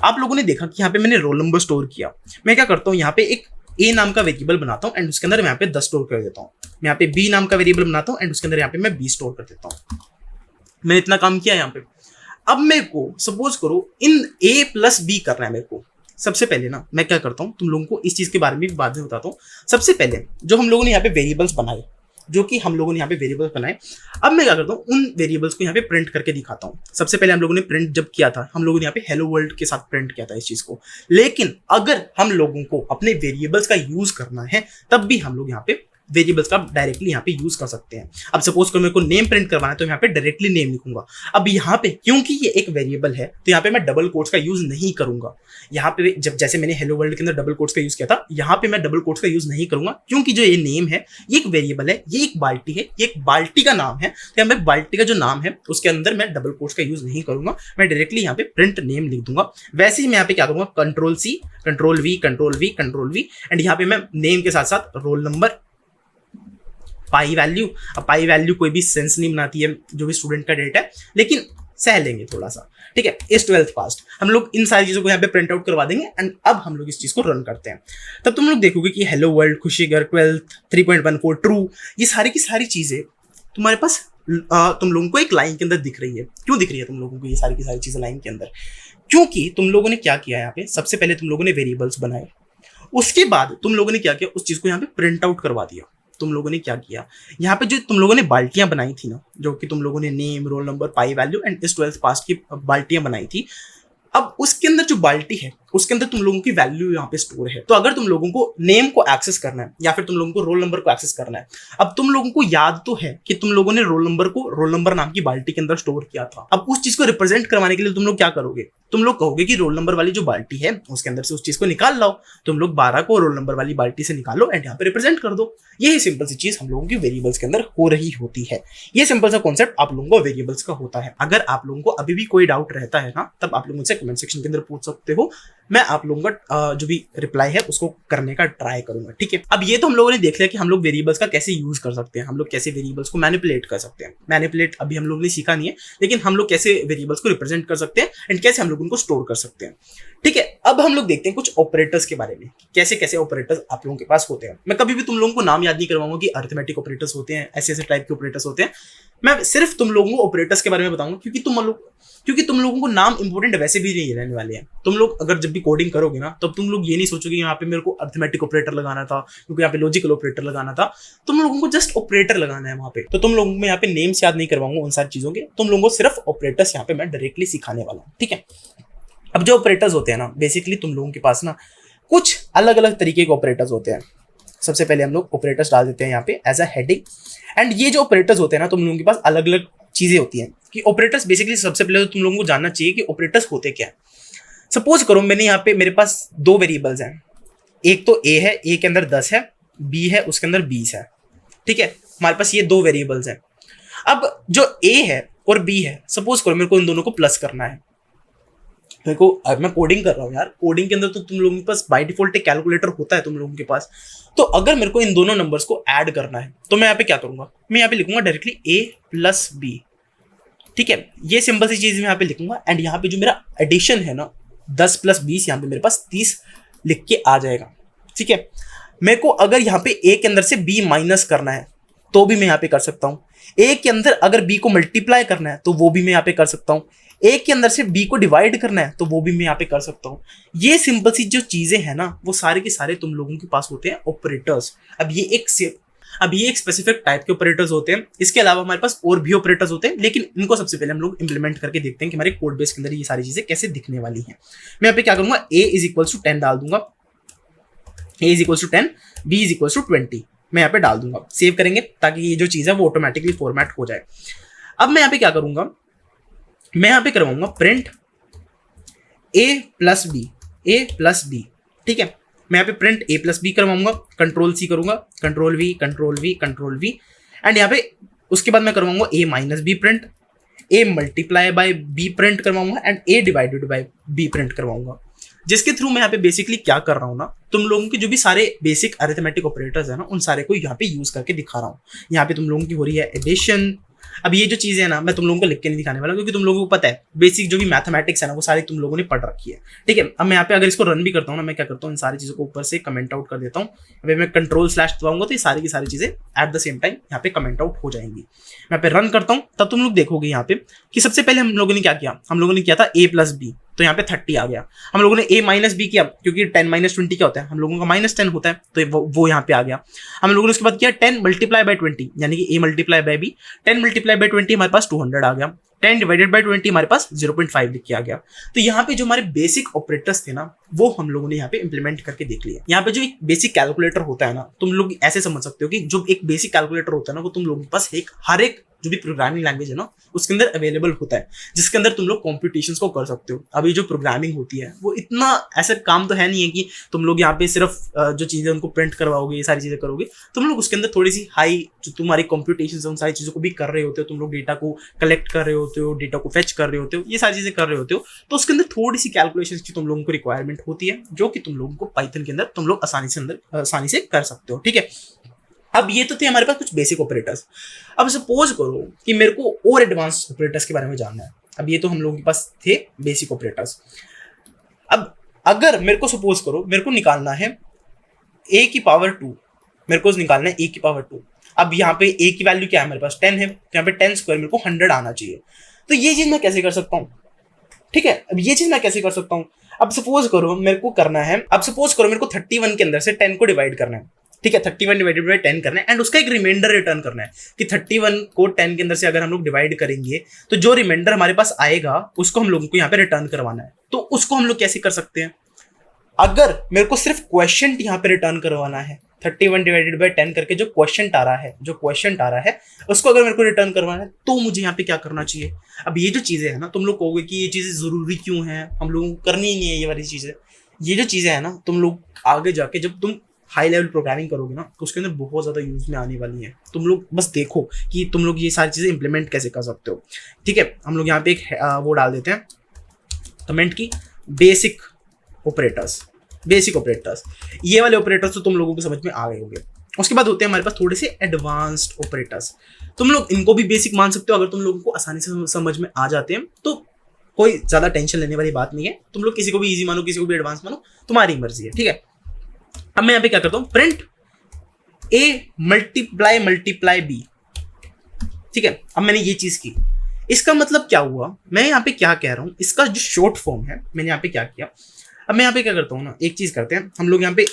आप लोगों ने देखा कि यहाँ पे मैंने रोल नंबर स्टोर किया। मैं क्या करता हूँ, यहाँ पे एक ए नाम का वेरिएबल बनाता हूँ एंड उसके अंदर मैं यहाँ पे 10 स्टोर कर देता हूँ। मैं यहाँ पे बी नाम का वेरिएबल बनाता हूँ एंड उसके अंदर यहाँ पे मैं 20 स्टोर कर देता हूँ। मैंने इतना काम किया यहाँ पे। अब मेरे को सपोज करो इन ए प्लस बी करना है मेरे को। सबसे पहले ना मैं क्या करता हूँ, तुम लोगों को इस चीज के बारे में भी बाद में बताता हूँ। सबसे पहले जो हम लोगों ने यहाँ पे वेरिएबल्स बनाए, जो कि हम लोगों ने यहाँ पे वेरिएबल्स बनाए, अब मैं क्या करता हूँ उन वेरिएबल्स को यहाँ पे प्रिंट करके दिखाता हूँ। सबसे पहले हम लोगों ने प्रिंट जब किया था हम लोगों ने यहाँ पे हेलो वर्ल्ड के साथ प्रिंट किया था इस चीज को। लेकिन अगर हम लोगों को अपने वेरिएबल्स का यूज करना है तब भी हम लोग यहाँ पे वेरिएबल्स का डायरेक्टली यहाँ पे यूज कर सकते हैं। अब सपोज को मेरे को नेम प्रिंट करवाना है तो यहाँ पे डायरेक्टली नेम लिखूंगा। अब यहाँ पे क्योंकि ये एक वेरिएबल है तो यहाँ पे मैं डबल कोट्स का यूज नहीं करूंगा। यहाँ पे जब जैसे मैंने हेलो वर्ल्ड के अंदर डबल कोट्स का यूज किया था, यहाँ पे मैं डबल कोट्स का यूज नहीं करूंगा क्योंकि जो ये नेम है ये एक वेरिएबल है, ये एक बाल्टी है, ये एक बाल्टी का नाम है। तो यहाँ पे बाल्टी का जो नाम है उसके अंदर मैं डबल कोट्स का यूज नहीं करूंगा, मैं डायरेक्टली यहाँ पे प्रिंट नेम लिख दूंगा। वैसे ही मैं यहाँ पे क्या करूंगा, control C, control V, control V, control V, and यहाँ पे मैं नेम के साथ साथ रोल नंबर, पाई वैल्यू। अब पाई वैल्यू कोई भी सेंस नहीं बनाती है, जो भी स्टूडेंट का डेट है, लेकिन सह लेंगे थोड़ा सा, ठीक है। इस 12th पास्ट हम लोग इन सारी चीजों को यहाँ पे प्रिंट आउट करवा देंगे एंड अब हम लोग इस चीज को रन करते हैं। तब तुम लोग देखोगे कि हेलो वर्ल्ड, खुशीगर, 12th, 3.14 ट्रू, ये सारी की सारी चीजें तुम्हारे पास तुम लोगों को एक लाइन के अंदर दिख रही है। क्यों दिख रही है तुम लोगों को ये सारी की सारी चीजें लाइन के अंदर? क्योंकि तुम लोगों ने क्या किया, यहाँ पे सबसे पहले तुम लोगों ने वेरिएबल्स बनाए, उसके बाद तुम लोगों ने क्या किया, उस चीज को यहाँ पे प्रिंट आउट करवा दिया। तुम लोगों ने क्या किया, यहाँ पे जो तुम लोगों ने बाल्टियां बनाई थी ना, जो कि तुम लोगों ने name, roll number, pi value and इस 12th पास की बाल्टियां बनाई थी, अब उसके अंदर जो बाल्टी है उसके अंदर तुम लोगों की वैल्यू यहाँ पे स्टोर है। तो अगर तुम लोगों को नेम को एक्सेस करना है या फिर तुम लोगों को रोल नंबर को एक्सेस करना है, अब तुम लोगों को याद तो है कि तुम लोगों ने रोल नंबर को रोल नंबर नाम की बाल्टी के अंदर स्टोर किया था। अब उस चीज को रिप्रेजेंट करवाने के लिए तुम लोग क्या करोगे, तुम लोग कहोगे कि रोल नंबर वाली जो बाल्टी है उसके अंदर से उस चीज को निकाल लाओ। तुम लोग 12 को रोल नंबर वाली बाल्टी से निकालो एंड यहाँ पे रिप्रेजेंट कर दो। यही सिंपल सी चीज हम लोगों की वेरिएबल्स के अंदर हो रही होती है। ये सिंपल सा कॉन्सेप्ट आप लोगों को वेरिएबल्स का होता है। अगर आप लोगों को अभी भी कोई डाउट रहता है ना, तब आप लोग मुझसे कमेंट सेक्शन के अंदर पूछ सकते हो, मैं आप लोगों का जो भी रिप्लाई है उसको करने का ट्राई करूंगा, ठीक है। अब ये तो हम लोगों ने देख लिया कि हम लोग वेरिएबल्स का कैसे यूज कर सकते हैं, हम लोग कैसे वेरिएबल्स को मैनिपुलेट कर सकते हैं। मैनिपुलेट अभी हम लोग ने सीखा नहीं है, लेकिन हम लोग कैसे वेरिएबल्स को रिप्रेजेंट कर सकते हैं एंड कैसे हम लोग उनको स्टोर कर सकते हैं, ठीक है। अब हम लोग देखते हैं कुछ ऑपरेटर्स के बारे में, कैसे कैसे ऑपरेटर्स आप लोगों के पास होते हैं। मैं कभी भी तुम लोगों को नाम याद नहीं करवाऊंगा कि अरिथमेटिक ऑपरेटर्स होते हैं, ऐसे ऐसे टाइप के ऑपरेटर्स होते हैं। मैं सिर्फ तुम लोगों को ऑपरेटर्स के बारे में बताऊंगा क्योंकि तुम लोगों को नाम इंपॉर्टेंट वैसे भी नहीं रहने वाले हैं। तुम लोग अगर जब भी कोडिंग करोगे ना, तब तुम लोग ये नहीं सोचोगे यहाँ पे मेरे को अरिथमेटिक ऑपरेटर लगाना था, क्योंकि यहाँ पे लॉजिकल ऑपरेटर लगाना था। तुम लोगों को जस्ट ऑपरेटर लगाना है वहां पे। तो तुम लोगों को मैं यहाँ पे नेम्स याद नहीं करवाऊंगा उन सारी चीजों के, तुम लोगों को सिर्फ ऑपरेटर्स यहाँ पे मैं डायरेक्टली सिखाने वाला हूँ, ठीक है। अब जो ऑपरेटर्स होते हैं ना, बेसिकली तुम लोगों के पास ना कुछ अलग अलग तरीके के ऑपरेटर्स होते हैं। सबसे पहले हम लोग ऑपरेटर्स डाल देते हैं यहाँ पे एज अ हेडिंग। एंड ये जो ऑपरेटर्स होते हैं ना, तुम लोगों के पास अलग अलग चीजें होती हैं कि ऑपरेटर्स बेसिकली सबसे पहले तो तुम लोगों को जानना चाहिए कि ऑपरेटर्स होते क्या है। सपोज करो मैंने यहाँ पे मेरे पास दो वेरिएबल्स हैं, एक तो ए है, ए के अंदर 10 है, बी है उसके अंदर 20 है, ठीक है। हमारे पास ये दो वेरिएबल्स हैं। अब जो ए है और बी है, सपोज करो मेरे को इन दोनों को प्लस करना है। मेरे को अब मैं कोडिंग कर रहा हूँ यार, कोडिंग के अंदर तो तुम लोगों के पास बाय डिफॉल्ट एक कैलकुलेटर होता है तुम लोगों के पास। तो अगर मेरे को इन दोनों नंबर्स को ऐड करना है तो मैं यहाँ पे क्या करूंगा, मैं यहाँ पे लिखूंगा डायरेक्टली ए प्लस बी, ठीक है। ये सिंपल सी चीज मैं यहाँ पे लिखूंगा एंड यहाँ पे जो मेरा एडिशन है ना 10 + 20, यहाँ पे मेरे पास 30 लिख के आ जाएगा, ठीक है। मेरे को अगर यहाँ पे ए के अंदर से बी माइनस करना है तो भी मैं यहाँ पे कर सकता हूँ। ए के अंदर अगर बी को मल्टीप्लाई करना है तो वो भी मैं यहाँ पे कर सकता हूँ। ए के अंदर से बी को डिवाइड करना है तो वो भी मैं यहाँ पे कर सकता हूँ। ये सिंपल सी जो चीजें हैं ना, वो सारे के सारे तुम लोगों के पास होते हैं ऑपरेटर्स। अब ये एक स्पेसिफिक टाइप के ऑपरेटर्स होते हैं। इसके अलावा हमारे पास और भी ऑपरेटर्स होते हैं, लेकिन इनको सबसे पहले हम लोग इंप्लीमेंट करके देखते हैं कि हमारे कोड बेस के अंदर ये सारी चीजें कैसे दिखने वाली हैं। मैं यहाँ पे क्या करूंगा, a = 10 डाल दूंगा, a = 10, b = 20 मैं यहाँ पे डाल दूंगा। सेव करेंगे ताकि ये जो चीज है वो ऑटोमेटिकली फॉर्मेट हो जाए। अब मैं यहाँ पे क्या करूंगा, मैं यहाँ पे करवाऊंगा प्रिंट a + b, ठीक है। मैं यहाँ पे प्रिंट a + b करवाऊंगा, कंट्रोल सी करूंगा, control v, control v, control v, and यहाँ पे उसके बाद मैं करवाऊंगा a - b print, a × b print करवाऊंगा एंड a / b प्रिंट करवाऊंगा। जिसके थ्रू मैं यहाँ पे बेसिकली क्या कर रहा हूँ ना, तुम लोगों के जो भी सारे बेसिक अरिथमेटिक ऑपरेटर्स है ना, उन सारे को यहाँ पे यूज करके दिखा रहा हूँ। यहाँ पे तुम लोगों की हो रही है एडिशन। अब ये जो चीजें है ना, मैं तुम लोगों को लिख के नहीं दिखाने वाला, क्योंकि तुम लोगों को पता है बेसिक जो भी मैथमेटिक्स है ना, वो सारी तुम लोगों ने पढ़ रखी है, ठीक है। अब मैं यहाँ पे अगर इसको रन भी करता हूँ ना, मैं क्या करता हूँ, इन सारी चीजों को ऊपर से कमेंट आउट कर देता हूँ। अभी मैं कंट्रोल / दबाऊंगा तो ये सारी की सारी चीजें एट द सेम टाइम यहाँ पे कमेंट आउट हो जाएंगी। मैं पे रन करता हूँ, तब तुम लोग देखोगे यहाँ पे कि सबसे पहले हम लोगों ने क्या किया, हम लोगों ने किया था a + b, तो यहाँ पे 30 आ गया। हम लोगों ने a - b किया, क्योंकि 10 - 20 क्या होता है, हम लोगों का -10 होता है, तो वो यहाँ पे आ गया। हम लोगों ने उसके बाद किया 10 × 20, यानी कि a × b, 10 × 20 हमारे पास 200 आ गया। 10 डिवाइडेड बाय 20 हमारे पास 0.5 लिख के आ गया। तो यहाँ पे जो हमारे बेसिक ऑपरेटर्स थे ना वो हम लोगों ने यहाँ पे इंप्लीमेंट करके देख लिया। यहाँ पे जो एक बेसिक कैलकुलेटर होता है ना, तुम लोग ऐसे समझ सकते हो कि जो एक बेसिक कैलकुलेटर होता है ना वो तुम लोगों के पास हर एक जो भी प्रोग्रामिंग लैंग्वेज है ना उसके अंदर अवेलेबल होता है, जिसके अंदर तुम लोग कॉम्पिटिशंस को कर सकते हो। अभी जो प्रोग्रामिंग होती है वो इतना ऐसा काम तो है नहीं है कि तुम लोग यहाँ पे सिर्फ जो चीजें उनको प्रिंट करवाओगे, ये सारी चीजें करोगे। तुम लोग उसके अंदर थोड़ी सी हाई जो तुम्हारी कॉम्पिटिशन है उन सारी चीजों को भी कर रहे होते हो। तुम लोग डेटा को कलेक्ट कर रहे होते हो, डेटा को फेच कर रहे होते हो, ये सारी चीजें कर रहे होते हो। तो उसके अंदर थोड़ी सी कैलकुलेशन की तुम लोगों को रिक्वायरमेंट होती है, जो कि तुम लोगों को पाइथन के अंदर तुम लोग आसानी से कर सकते हो। ठीक है, अब ये तो थे हमारे पास कुछ बेसिक ऑपरेटर्स। अब सपोज करो कि मेरे को और एडवांस ऑपरेटर्स के बारे में जानना है। अब ये तो हम लोगों के पास थे बेसिक ऑपरेटर्स। अब अगर मेरे को सपोज करो मेरे को निकालना है a की पावर 2, मेरे को निकालना है a की पावर 2। अब यहाँ पे a की वैल्यू क्या है मेरे पास 10 है, यहाँ पे 10 स्क्वायर मेरे को 100 आना चाहिए। तो ये चीज मैं कैसे कर सकता हूँ? ठीक है, अब ये चीज मैं कैसे कर सकता हूँ? अब सपोज करो मेरे को करना है, अब सपोज करो मेरे को 31 के अंदर से 10 को डिवाइड करना है। ठीक है, 31 डिवाइडेड बाय 10 करना है एंड उसका एक रिमाइंडर रिटर्न करना है कि 31 को 10 के अंदर से अगर हम लोग डिवाइड करेंगे तो जो रिमाइंडर हमारे पास आएगा उसको हम लोगों को यहाँ पे रिटर्न करवाना है। तो उसको हम लोग कैसे कर सकते हैं? अगर मेरे को सिर्फ क्वेश्चन यहाँ पे रिटर्न करवाना है, 31 डिवाइडेड बाय 10 करके जो क्वेश्चन आ रहा है उसको अगर मेरे को रिटर्न करवाना है तो मुझे यहाँ पे क्या करना चाहिए? अब ये जो चीजें है ना, तुम लोग कहोगे कि ये चीजें जरूरी क्यों है, हम लोगों को करनी ही नहीं है ये वाली चीजें। ये जो चीजें है ना तुम लोग आगे जाके जब तुम हाई लेवल प्रोग्रामिंग करोगे ना तो उसके अंदर बहुत ज़्यादा यूज में आने वाली है। तुम लोग बस देखो कि तुम लोग ये सारी चीज़ें इंप्लीमेंट कैसे कर सकते हो। ठीक है, हम लोग यहाँ पे एक वो डाल देते हैं कमेंट की बेसिक ऑपरेटर्स। ये वाले ऑपरेटर्स तो तुम लोगों को समझ में आ गए होंगे। उसके बाद होते हैं हमारे पास थोड़े से एडवांस्ड ऑपरेटर्स। तुम लोग इनको भी बेसिक मान सकते हो। अगर तुम लोगों को आसानी से समझ में आ जाते हैं तो कोई ज़्यादा टेंशन लेने वाली बात नहीं है। तुम लोग किसी को भी ईजी मानो, किसी को भी एडवांस मानो, तुम्हारी मर्जी है। ठीक है, अब मैं यहाँ पे क्या करता हूँ, प्रिंट a मल्टीप्लाई b। ठीक है, अब मैंने ये चीज की, इसका मतलब क्या हुआ, मैं यहाँ पे क्या कह रहा हूँ, इसका जो शॉर्ट फॉर्म है मैंने यहाँ पे क्या किया। अब मैं यहाँ पे क्या करता हूँ ना, एक चीज करते हैं हम लोग यहाँ पे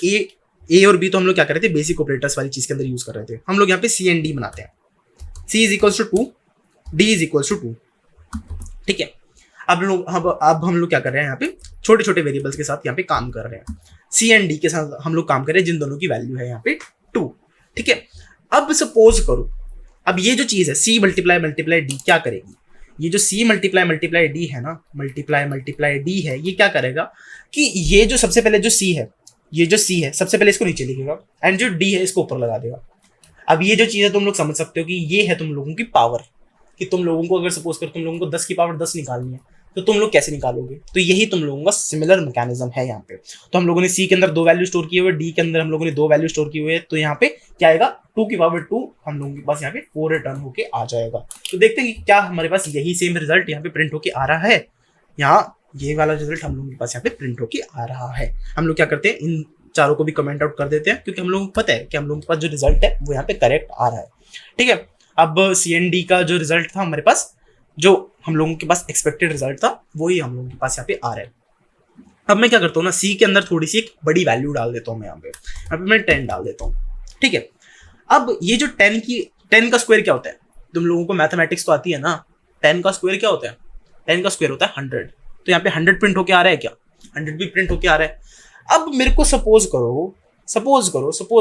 a और b तो हम लोग क्या कर रहे थे, बेसिक ऑपरेटर्स वाली चीज के अंदर यूज कर रहे थे। हम लोग यहाँ पे c एंड d बनाते हैं। c is equals to 2, d is equals to 2। ठीक है, अब हम लोग क्या कर रहे हैं, यहाँ पे छोटे छोटे वेरिएबल्स के साथ यहाँ पे काम कर रहे हैं। सी एंड डी के साथ हम लोग काम कर रहे हैं जिन दोनों की वैल्यू है यहाँ पे 2। ठीक है, अब सपोज करो, अब ये जो चीज है सी मल्टीप्लाई डी क्या करेगी, ये जो सी मल्टीप्लाई डी है ना, मल्टीप्लाई डी है, ये क्या करेगा कि ये जो सबसे पहले जो सी है, ये जो सी है सबसे पहले इसको नीचे लिखेगा एंड जो डी है इसको ऊपर लगा देगा। अब ये जो चीज है तुम लोग समझ सकते हो कि ये है तुम लोगों की पावर, कि तुम लोगों को अगर सपोज कर तुम लोगों को 10 की पावर 10 निकालनी है तो तुम लोग कैसे निकालोगे। तो यही तुम लोगों का सिमिलर मैकेनिज्म है यहाँ पे। तो हम लोगों ने सी के अंदर 2 वैल्यू स्टोर किए हुए, डी के अंदर हम लोगों ने 2 वैल्यू स्टोर किए हुए, तो यहाँ पे क्या आएगा 2 की पावर 2 हम लोगों के पास यहाँ पे 4 रिटर्न होके आ जाएगा। तो देखते हैं कि क्या हमारे पास यही सेम रिजल्ट यहाँ पे प्रिंट होके आ रहा है। यहाँ ये वाला रिजल्ट हम लोगों के पास यहाँ पे प्रिंट होके आ रहा है। हम लोग क्या करते हैं, इन चारों को भी कमेंट आउट कर देते हैं क्योंकि हम लोगों को पता है कि हम लोगों के पास जो रिजल्ट है वो यहाँ पे करेक्ट आ रहा है। ठीक है, अब सी एंड डी का जो रिजल्ट था हमारे पास, जो हम लोगों के पास एक्सपेक्टेड रिजल्ट था, वही हम लोगों के पास यहाँ पे आ रहा है। अब मैं क्या करता हूँ ना, सी के अंदर थोड़ी सी एक बड़ी वैल्यू डाल देता हूँ मैं यहाँ पे मैं 10 डाल देता हूँ। ठीक है, अब ये जो 10 का स्क्वायर क्या होता है, तुम लोगों को मैथमेटिक्स तो आती है ना, 10 का स्क्वायर क्या होता है, 10 का स्क्वायर होता है 100। तो यहाँ पे 100 प्रिंट होके आ रहा है क्या, 100 भी प्रिंट होके आ रहा है। अब मेरे को सपोज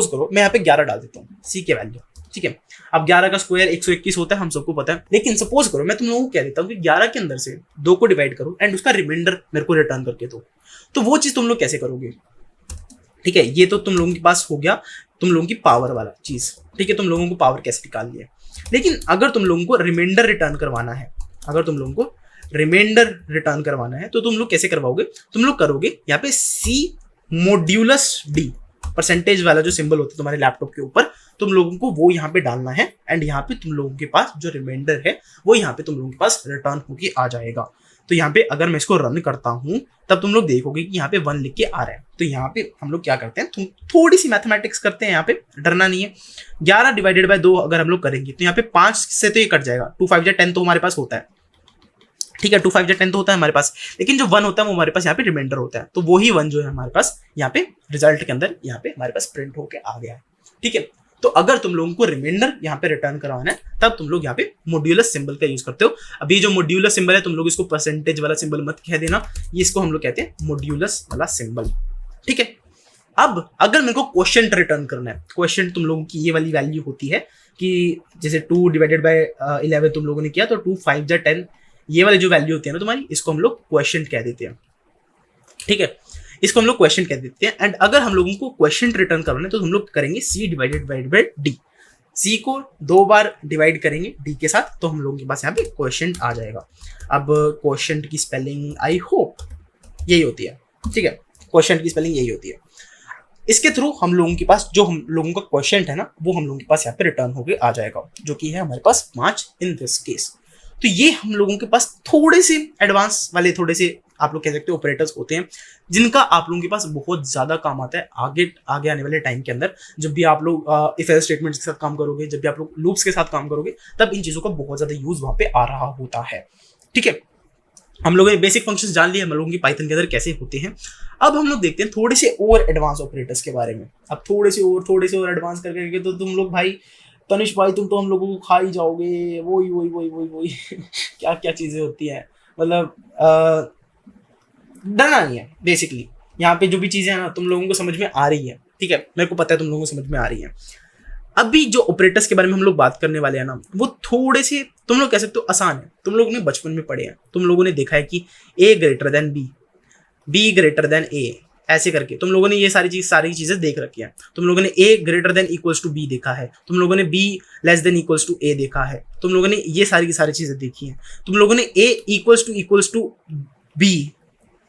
करो मैं यहाँ पे 11 डाल देता हूँ सी के वैल्यू। ठीक है, अब 11 का स्क्वायर 121 होता है, हम सबको पता है। लेकिन सपोज करो मैं तुम लोगों को कह देता हूँ कि 11 के अंदर से 2 को डिवाइड करो एंड उसका रिमाइंडर मेरे को रिटर्न करके दो, तो वो चीज तुम लोग कैसे करोगे। ठीक है, ये तो तुम लोगों के पास हो गया तुम लोगों की पावर वाला चीज। ठीक है, तुम लोगों को पावर कैसे निकालनी है। लेकिन अगर तुम लोगों को रिमाइंडर रिटर्न करवाना है, तो तुम लोग कैसे करवाओगे, तुम लोग करोगे यहाँ पे सी मॉड्यूलस डी, परसेंटेज वाला जो सिंबल होता है तुम्हारे लैपटॉप के ऊपर, तुम लोगों को वो यहाँ पे डालना है एंड यहाँ पे तुम लोगों के पास जो रिमाइंडर है वो यहाँ पे तुम लोगों के पास रिटर्न होके आ जाएगा। तो यहाँ पे अगर मैं इसको रन करता हूँ तब तुम लोग देखोगे कि यहाँ पे 1 लिख के आ रहा है। तो यहाँ पे हम लोग क्या करते हैं, थोड़ी सी मैथमेटिक्स करते हैं, यहाँ पे डरना नहीं है। 11 डिवाइडेड बाय 2 अगर हम लोग करेंगे तो यहाँ पे 5 से तो ये कट जाएगा, 2 5 10 तो हमारे पास होता है। ठीक है, 2 5 10 तो होता है हमारे पास, लेकिन जो 1 होता है वो हमारे पास यहाँ पे रिमाइंडर होता है। तो वही 1 जो है हमारे पास यहाँ पे रिजल्ट के अंदर यहाँ पे हमारे पास प्रिंट होके आ गया है। ठीक है, तो अगर तुम लोगों को रिमाइंडर यहाँ पे रिटर्न करवाना है तब तुम लोग यहाँ पे मॉड्यूलस सिंबल का यूज करते हो। अभी जो मॉड्यूलस सिंबल है तुम लोग इसको परसेंटेज वाला सिंबल मत कह देना, ये इसको हम लोग कहते हैं मॉड्यूलस वाला सिंबल। ठीक है, अब अगर मेरे को क्वोशिएंट रिटर्न करना है, क्वोशिएंट तुम लोगों की ये वाली वैल्यू होती है कि जैसे 2 डिवाइडेड बाय 11 तुम लोगों ने किया तो 2 5 जा 10, ये वाली जो वैल्यू होती है ना तुम्हारी, इसको हम लोग क्वोशिएंट कह देते हैं। ठीक है, इसको हम लोग क्वोशिएंट कह देते हैं। एंड अगर हम लोगों को क्वोशिएंट रिटर्न करना है तो हम लोग करेंगे c divided by d, c को 2 बार डिवाइड करेंगे d के साथ तो हम लोगों के पास यहाँ पे क्वोशिएंट आ जाएगा। अब क्वोशिएंट की स्पेलिंग आई होप यही होती है। ठीक है, क्वोशिएंट की स्पेलिंग यही होती है। इसके थ्रू हम लोगों के पास जो हम लोगों का क्वोशिएंट है ना वो हम लोगों के पास यहाँ पे रिटर्न होके आ जाएगा, जो कि है हमारे पास 5 इन दिस केस। तो ये हम लोगों के पास थोड़े से एडवांस वाले, थोड़े से आप लोग कह सकते हो ऑपरेटर्स होते हैं जिनका आप लोगों के पास बहुत ज्यादा काम आता है आगे आने वाले टाइम के अंदर। जब भी आप लोग इफ एल्स स्टेटमेंट्स के साथ काम करोगे, जब भी आप लोग लूप्स के साथ काम करोगे, तब इन चीजों का बहुत ज्यादा यूज वहां पे आ रहा होता है। ठीक है, हम लोगों ने बेसिक फंक्शंस जान लिए हम लोगों की पाइथन के अंदर कैसे होते हैं। अब हम लोग देखते हैं थोड़े से और एडवांस ऑपरेटर्स के बारे में। अब थोड़े से और एडवांस करके तो तुम लोग भाई तनिष भाई तुम तो हम लोगों को खा ही जाओगे। वही क्या क्या चीजें होती हैं, मतलब डरना नहीं है। बेसिकली यहाँ पे जो भी चीजें हैं ना तुम लोगों को समझ में आ रही है। ठीक है, मेरे को पता है तुम लोगों को समझ में आ रही है। अभी जो ऑपरेटर्स के बारे में हम लोग बात करने वाले हैं ना वो थोड़े से तुम लोग कह सकते हो आसान है। तुम लोगों ने बचपन में पढ़े हैं, तुम लोगों ने देखा है कि a greater than b, b greater than a, ऐसे करके तुम लोगों ने ये सारी चीजें देख रखी हैं। तुम लोगों ने a greater than equals to b देखा है, तुम लोगों ने b less than equals to a देखा है, तुम लोगों ने ये सारी की सारी चीजें देखी हैं। तुम लोगों ने a equals to b,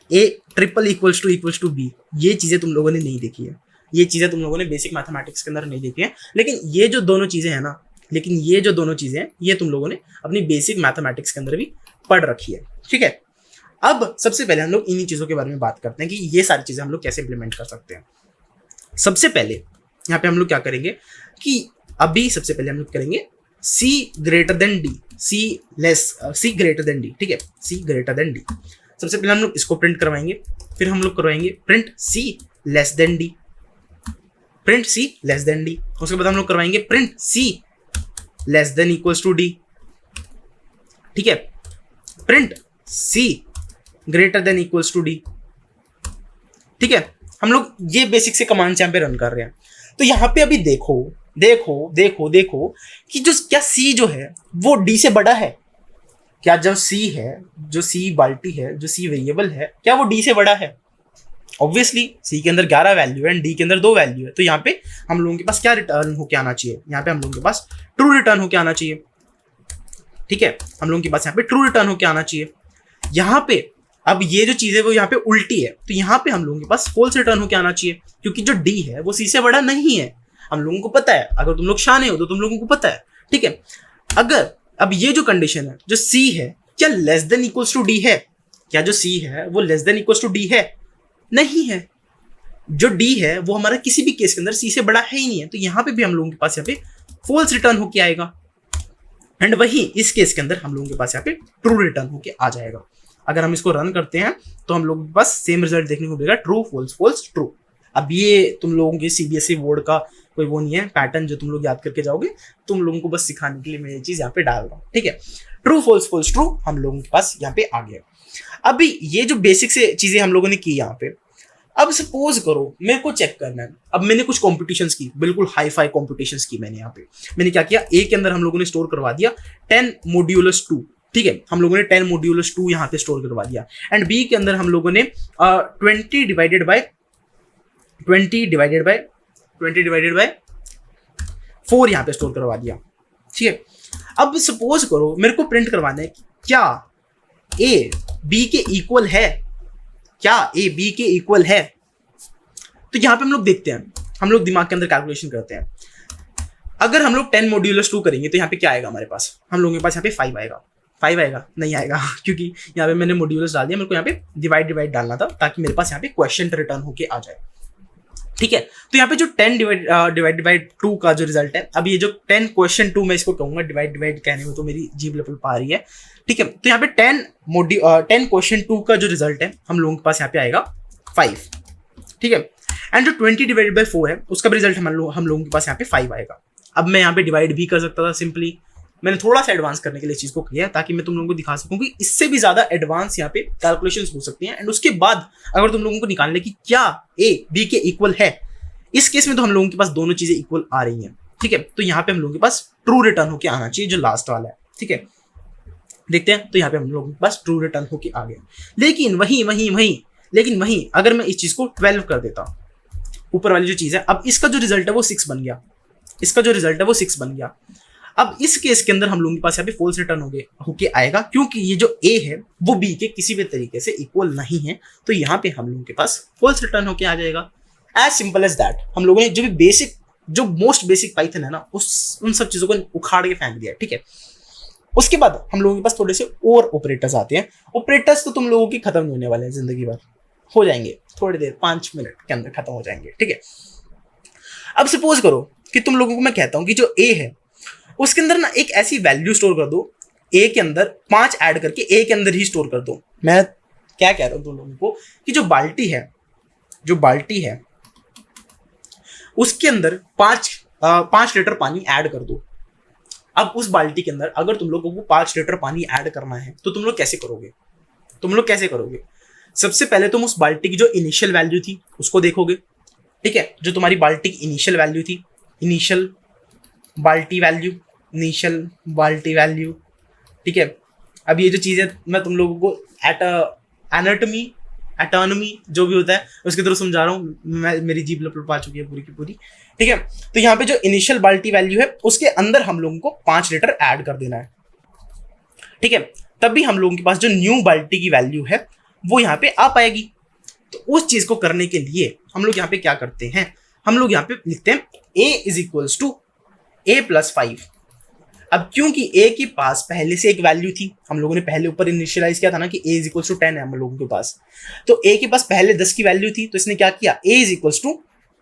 a triple equals to b, ये चीजें तुम लोगों ने नहीं देखी है। ये चीजें तुम लोगों ने बेसिक मैथमेटिक्स के अंदर नहीं देखी है। लेकिन ये जो दोनों चीजें हैं ये तुम लोगों ने अपनी बेसिक मैथमेटिक्स के अंदर भी पढ़ रखी है। ठीक है, अब सबसे पहले हम लोग इन्हीं चीजों के बारे में बात करते हैं कि ये सारी चीजें हम लोग कैसे इंप्लीमेंट कर सकते हैं। सबसे पहले यहाँ पे हम लोग क्या करेंगे कि अभी सबसे पहले हम लोग करेंगे c greater then d, c greater then d। ठीक है, c ग्रेटर देन d। सबसे पहले हम लोग इसको प्रिंट करवाएंगे, फिर हम लोग करवाएंगे print c less than d, print c less than d। उसके बाद हम लोग करवाएंगे print c less than equals to d। ठीक है, print c greater than equals to d। ठीक है, हम लोग ये बेसिक से कमांड्स यहाँ पे रन कर रहे हैं। तो यहाँ पे अभी देखो कि जो क्या c जो है वो d से बड़ा है क्या? जब c है, जो c बाल्टी है, जो c वेरिएबल है, क्या वो d से बड़ा है? ऑब्वियसली c के अंदर 11 वैल्यू है एंड d के अंदर 2 वैल्यू है। तो यहाँ पे हम लोगों के पास क्या रिटर्न होके आना चाहिए? यहाँ पे हम लोगों के पास ट्रू रिटर्न होके आना चाहिए। ठीक है, हम लोगों के पास यहाँ पे ट्रू रिटर्न होके आना चाहिए। यहाँ पे अब ये जो चीज है वो यहाँ पे उल्टी है, तो यहाँ पे हम लोगों के पास फॉल्स रिटर्न होके आना चाहिए, क्योंकि जो d है वो c से बड़ा नहीं है। हम लोगों को पता है, अगर तुम लोग शाने हो तो तुम लोगों को पता है। ठीक है, अगर अब ये जो कंडीशन है, जो c है क्या less than equals to d है? क्या जो c है वो less than equals to d है? नहीं है। जो d है वो हमारा किसी भी केस के अंदर c से बड़ा है ही नहीं है। तो यहाँ पे भी हम लोगों के पास यहाँ पे फॉल्स रिटर्न होके आएगा एंड वही इस केस के अंदर हम लोगों के पास यहाँ पे ट्रू रिटर्न होके आ जाएगा। अगर हम इसको रन करते हैं तो हम लोगों के पास सेम रिजल्ट देखने को मिलेगा, ट्रू फॉल्स फॉल्स ट्रू। अब ये तुम लोगों के सीबीएसई बोर्ड का कोई वो नहीं है पैटर्न जो तुम लोग याद करके जाओगे, तुम लोगों को बस सिखाने के लिए मैं ये चीज यहाँ पे डाल रहा हूँ। ठीक है, ट्रू फॉल्स फॉल्स ट्रू हम लोगों के पास यहाँ पे आ गया। अभी ये जो बेसिक से चीजें हम लोगों ने की यहाँ पे, अब सपोज करो मेरे को चेक करना है। अब मैंने कुछ कॉम्पिटिशन्स की, बिल्कुल हाई फाई कॉम्पिटिशन्स की मैंने यहाँ पे। मैंने क्या किया, ए के अंदर हम लोगों ने स्टोर करवा दिया 10 मॉड्यूलस 2। ठीक है, हम लोगों ने 10 मॉड्यूलस 2 यहाँ पे स्टोर करवा दिया एंड बी के अंदर हम लोगों ने 20 डिवाइडेड बाय 4 यहाँ पे स्टोर करवा दिया। ठीक है, अब सपोज करो मेरे को प्रिंट करवाना है क्या ए बी के इक्वल है, क्या ए बी के इक्वल है? तो यहां पे हम लोग देखते हैं, हम लोग दिमाग के अंदर कैलकुलेशन करते हैं। अगर हम लोग 10 मॉड्यूलस 2 करेंगे तो यहाँ पे क्या आएगा हमारे पास? हम लोगों के पास यहाँ पे 5 आएगा नहीं आएगा, क्योंकि यहाँ पे मैंने मॉड्यूलस डाल दिया। मेरे को यहाँ पे डिवाइड डालना था ताकि मेरे पास यहाँ पे क्वेश्चन रिटर्न होके आ जाए। ठीक है, तो यहाँ पे जो 10 डिवाइड 2 का जो रिजल्ट है, अब ये जो 10 क्वेश्चन 2 मैं इसको कहूंगा, डिवाइड कहने में तो मेरी जीभ लेवल पा रही है। ठीक है, तो यहाँ पे 10 क्वेश्चन 2 का जो रिजल्ट है हम लोगों के पास यहाँ पे आएगा 5। ठीक है, एंड जो 20 डिवाइडेड बाय 4 है उसका भी रिजल्ट हम लोगों के पास यहाँ पे 5 आएगा। अब मैं यहाँ पे डिवाइड भी कर सकता था सिंपली। मैंने थोड़ा सा एडवांस करने के लिए चीज को किया ताकि मैं तुम लोगों को दिखा सकूं कि इससे भी ज्यादा एडवांस यहाँ पे कैलकुलेशंस हो सकती हैं। एंड उसके बाद अगर तुम लोगों को निकालने की क्या ए बी के इक्वल है, इस केस में तो हम लोगों के पास दोनों चीजें इक्वल आ रही हैं, ठीक है। तो यहाँ पे हम लोगों के पास ट्रू रिटर्न होके आना चाहिए, जो लास्ट वाला है, ठीक है। देखते हैं, तो यहाँ पे हम लोगों के पास ट्रू रिटर्न होके आ गया। लेकिन वहीं अगर मैं इस चीज को 12 कर देता, ऊपर वाली जो चीज है, अब इसका जो रिजल्ट है वो 6 बन गया। अब इस केस के अंदर हम लोगों के पास यहाँ पे फॉल्स रिटर्न होके आएगा, क्योंकि ये जो ए है वो बी के किसी भी तरीके से इक्वल नहीं है, तो यहाँ पे हम लोगों के पास फॉल्स रिटर्न होके आ जाएगा। As simple as that. हम लोगों ने जो मोस्ट बेसिक पाइथन है ना, उन सब चीजों को उखाड़ के फेंक दिया, ठीक है। उसके बाद हम लोगों के पास थोड़े से और ऑपरेटर्स आते हैं। ऑपरेटर्स तो तुम लोगों की खत्म होने वाले हैं, जिंदगी भर हो जाएंगे, थोड़ी देर 5 मिनट के अंदर खत्म हो जाएंगे, ठीक है। अब सपोज करो कि तुम लोगों को मैं कहता हूं कि जो ए है उसके अंदर ना एक ऐसी वैल्यू स्टोर कर दो, ए के अंदर 5 ऐड करके ए के अंदर ही स्टोर कर दो। मैं क्या कह रहा हूं तुम लोगों को कि जो बाल्टी है उसके अंदर 5 लीटर पानी ऐड कर दो। अब उस बाल्टी के अंदर अगर तुम लोगों को 5 लीटर पानी ऐड करना है तो तुम लोग कैसे करोगे? सबसे पहले तुम उस बाल्टी की जो इनिशियल वैल्यू थी उसको देखोगे, ठीक है। जो तुम्हारी बाल्टी की इनिशियल वैल्यू थी, इनिशियल बाल्टी वैल्यू, ठीक है। अब ये जो चीज़ें मैं तुम लोगों को एटोनमी जो भी होता है उसके थ्रू समझा रहा हूँ, मेरी जीभ लपलप आ चुकी है पूरी की पूरी, ठीक है। तो यहाँ पे जो इनिशियल बाल्टी वैल्यू है उसके अंदर हम लोगों को 5 लीटर ऐड कर देना है, ठीक है। तब भी हम लोगों के पास जो न्यू बाल्टी की वैल्यू है वो यहाँ पे आ पाएगी। तो उस चीज को करने के लिए हम लोग यहाँ पे क्या करते हैं, हम लोग यहाँ पे लिखते हैं a is equals to a plus 5। अब क्योंकि a के पास पहले से एक वैल्यू थी, हम लोगों ने पहले ऊपर इनिशियलाइज किया था ना कि a इज इक्वल्स टू 10 है हम लोगों के पास, तो a के पास पहले 10 की वैल्यू थी, तो इसने क्या किया, a is equals to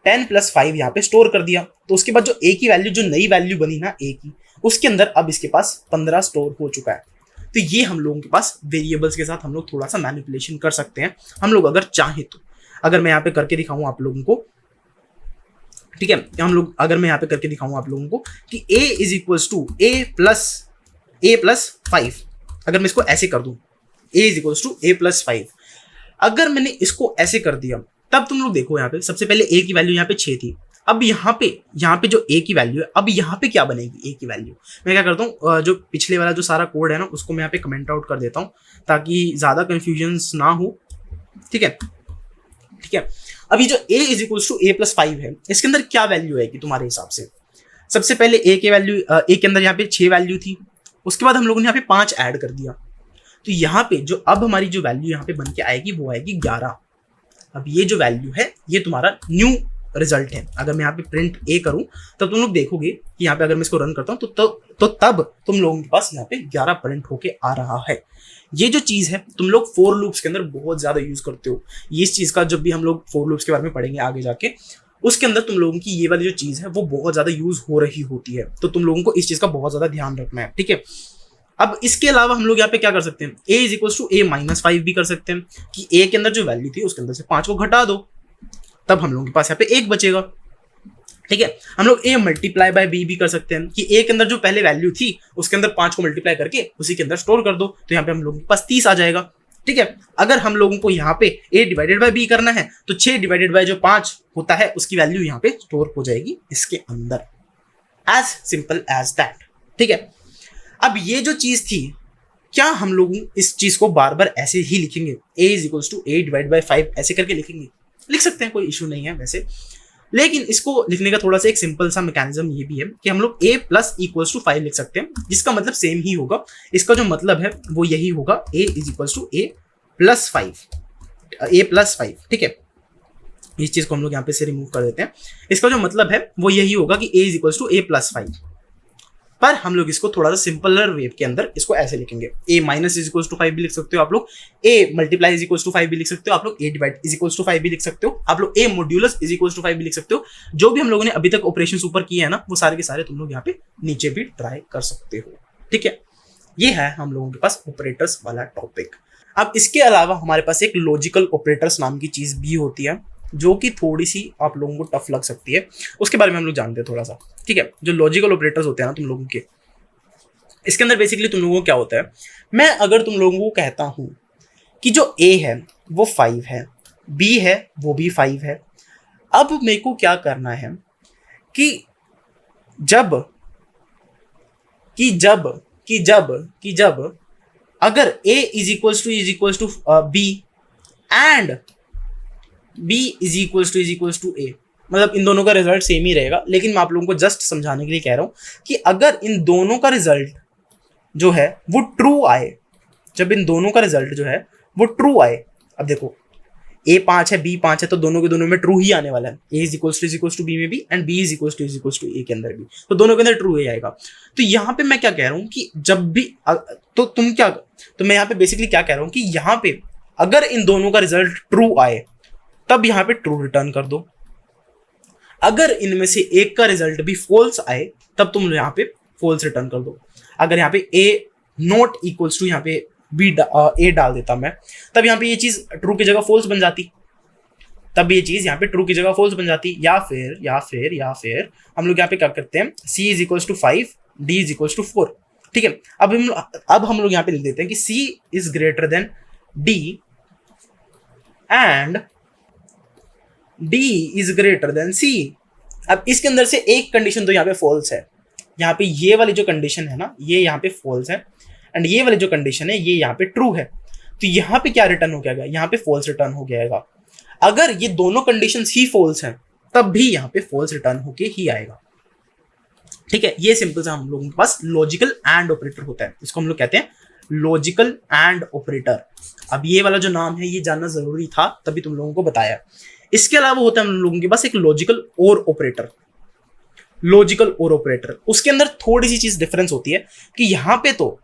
10 plus 5 यहाँ पे स्टोर कर दिया। तो उसके बाद जो a की वैल्यू, जो नई वैल्यू बनी ना a की, उसके अंदर अब इसके पास 15 स्टोर हो चुका है। तो ये हम लोगों के पास वेरिएबल्स के साथ हम लोग थोड़ा सा मैनिपुलेशन कर सकते हैं, हम लोग अगर चाहें तो। अगर मैं यहाँ पे करके दिखाऊं आप लोगों को, ठीक है, अगर मैं यहाँ पे करके दिखाऊं आप लोगों को कि a is equals to a plus 5, अगर मैं इसको ऐसे कर दूं a is equals to a plus 5, अगर मैंने इसको ऐसे कर दिया, तब तुम लोग देखो यहाँ पे सबसे पहले a की वैल्यू यहाँ पे 6 थी। अब यहाँ पे जो a की वैल्यू है, अब यहाँ पे क्या बनेगी a की वैल्यू, मैं क्या करता हूँ, जो पिछले वाला जो सारा कोड है ना उसको मैं यहाँ पे कमेंट आउट कर देता हूँ ताकि ज्यादा कंफ्यूजन ना हो, ठीक है। अब ये जो a is equals to a plus 5 है, इसके अंदर क्या वैल्यू है कि तुम्हारे हिसाब से, सबसे पहले a के अंदर यहाँ पे 6 वैल्यू थी, उसके बाद हम लोगों ने यहाँ पे 5 ऐड कर दिया, तो यहाँ पे जो अब हमारी जो वैल्यू यहाँ पे बन के आएगी वो आएगी 11। अब ये जो वैल्यू है ये तुम्हारा न्यू रिजल्ट है। अगर मैं यहाँ पे प्रिंट ए करूं तब तुम लोग देखोगे कि यहाँ पे अगर मैं इसको रन करता हूँ तो तब तुम लोगों के पास यहाँ पे 11 प्रिंट होके आ रहा है। ये जो चीज है तुम लोग फॉर लूप्स के अंदर बहुत ज्यादा यूज करते हो, ये इस चीज का जब भी हम लोग फॉर लूप्स के बारे में पढ़ेंगे आगे जाके, उसके अंदर तुम लोगों की ये वाली जो चीज है वो बहुत ज्यादा यूज हो रही होती है, तो तुम लोगों को इस चीज का बहुत ज्यादा ध्यान रखना है, ठीक है। अब इसके अलावा हम लोग यहाँ पे क्या कर सकते हैं, a is equals to a minus 5 भी कर सकते हैं कि a के अंदर जो वैल्यू थी उसके अंदर से 5 को घटा दो, तब हम लोगों के पास यहाँ पे 1 बचेगा, ठीक है। हम लोग a मल्टीप्लाई बाय b भी कर सकते हैं कि a के अंदर जो पहले वैल्यू थी उसके अंदर 5 को मल्टीप्लाई करके उसी के अंदर स्टोर कर दो, तो यहाँ पे हम लोगों के पास 30 आ जाएगा, ठीक है। अगर हम लोगों को यहाँ पे a डिवाइडेड बाय b करना है तो 6 डिवाइडेड बाय जो 5 होता है उसकी वैल्यू यहाँ पे स्टोर हो जाएगी इसके अंदर, एज सिंपल एज दैट, ठीक है। अब ये जो चीज थी, क्या हम लोग इस चीज को बार बार ऐसे ही लिखेंगे, a is equals to a divide by 5 ऐसे करके लिखेंगे, लिख सकते हैं, कोई इशू नहीं है वैसे, लेकिन इसको लिखने का थोड़ा सा एक सिंपल सा मैकेनिज्म ये भी है कि हम लोग a प्लस इक्वल्स टू 5 लिख सकते हैं, जिसका मतलब सेम ही होगा, इसका जो मतलब है वो यही होगा, a is equals to a plus 5, ठीक है। इस चीज को हम लोग यहाँ पे से रिमूव कर देते हैं, इसका जो मतलब है वो यही होगा कि a is equals to a plus 5, पर हम लोग इसको थोड़ा सा सिंपलर वेव के अंदर इसको ऐसे लिखेंगे, a minus is equals to 5 भी लिख सकते हो आप लोग, a multiply is equals to 5 भी लिख सकते हो आप लोग, a divide is equals to 5 भी लिख सकते हो आप लोग, a modulus is equals to 5 भी लिख सकते हो। जो भी हम लोगों ने अभी तक ऑपरेशंस ऊपर किए हैं ना वो सारे के सारे तुम लोग यहाँ पे नीचे भी ट्राई कर सकते हो, ठीक है। ये है हम लोगों के पास ऑपरेटर्स वाला टॉपिक। अब इसके अलावा हमारे पास एक लॉजिकल ऑपरेटर्स नाम की चीज भी होती है जो कि थोड़ी सी आप लोगों को टफ लग सकती है, उसके बारे में हम लोग जानते हैं थोड़ा सा, ठीक है। ठीक है, जो लॉजिकल ऑपरेटर्स होते हैं ना तुम लोगों के, इसके अंदर बेसिकली तुम लोगों को क्या होता है, मैं अगर तुम लोगों को कहता हूं कि जो A है वो 5 है, B है वो भी 5 है, अब मेरे को क्या करना है कि जब अगर A is equals to B and B is equals to A, मतलब इन दोनों का रिजल्ट सेम ही रहेगा, लेकिन मैं आप लोगों को जस्ट समझाने के लिए कह रहा हूं कि अगर इन दोनों का रिजल्ट जो है वो ट्रू आए, जब इन दोनों का रिजल्ट जो है वो ट्रू आए, अब देखो A 5 है B 5 है तो दोनों के दोनों में ट्रू ही आने वाला है, A is equals to B में भी and B is equals to A के अंदर भी, तो दोनों के अंदर ट्रू ही आएगा। तो यहाँ पे मैं क्या कह रहा हूँ कि जब भी तो मैं यहाँ पे बेसिकली क्या कह रहा हूँ कि यहाँ पे अगर इन दोनों का रिजल्ट ट्रू आए तब यहाँ पे ट्रू रिटर्न कर दो, अगर इनमें से एक का रिजल्ट भी फॉल्स आए तब तुम यहाँ पे फॉल्स रिटर्न कर दो। अगर यहाँ पे A नॉट इक्वल्स टू यहाँ पे A डाल देता मैं, तब यहाँ पे ये चीज ट्रू की जगह फॉल्स बन जाती, तब ये चीज यहाँ पे ट्रू की जगह फॉल्स बन जाती, या फिर हम लोग यहाँ पे क्या करते हैं, C is equals to 5 D is equals to 4, ठीक है। अब हम लोग यहाँ पे लिख देते हैं कि C is greater than D and D is greater than C। अब इसके अंदर से एक कंडीशन तो यहाँ पे फॉल्स है, यहाँ पे ये वाली जो कंडीशन है ना ये यहाँ पे फॉल्स है, एंड ये वाली जो कंडीशन है ये यहाँ पे ट्रू है, तो यहाँ पे क्या रिटर्न हो गया, यहाँ पे फॉल्स रिटर्न हो जाएगा। अगर ये दोनों कंडीशंस ही फॉल्स हैं तब भी यहाँ पे फॉल्स रिटर्न होके ही आएगा, ठीक है। ये सिंपल सा हम लोगों के पास लॉजिकल एंड ऑपरेटर होता है, इसको हम लोग कहते हैं लॉजिकल एंड ऑपरेटर। अब ये वाला जो नाम है ये जानना जरूरी था, तभी तुम लोगों को बताया। इसके अलावा होता है हम लोगों के पास एक लॉजिकल और ऑपरेटर, उसके अंदर थोड़ी सी चीज डिफरेंस होती है कि यहाँ पे तो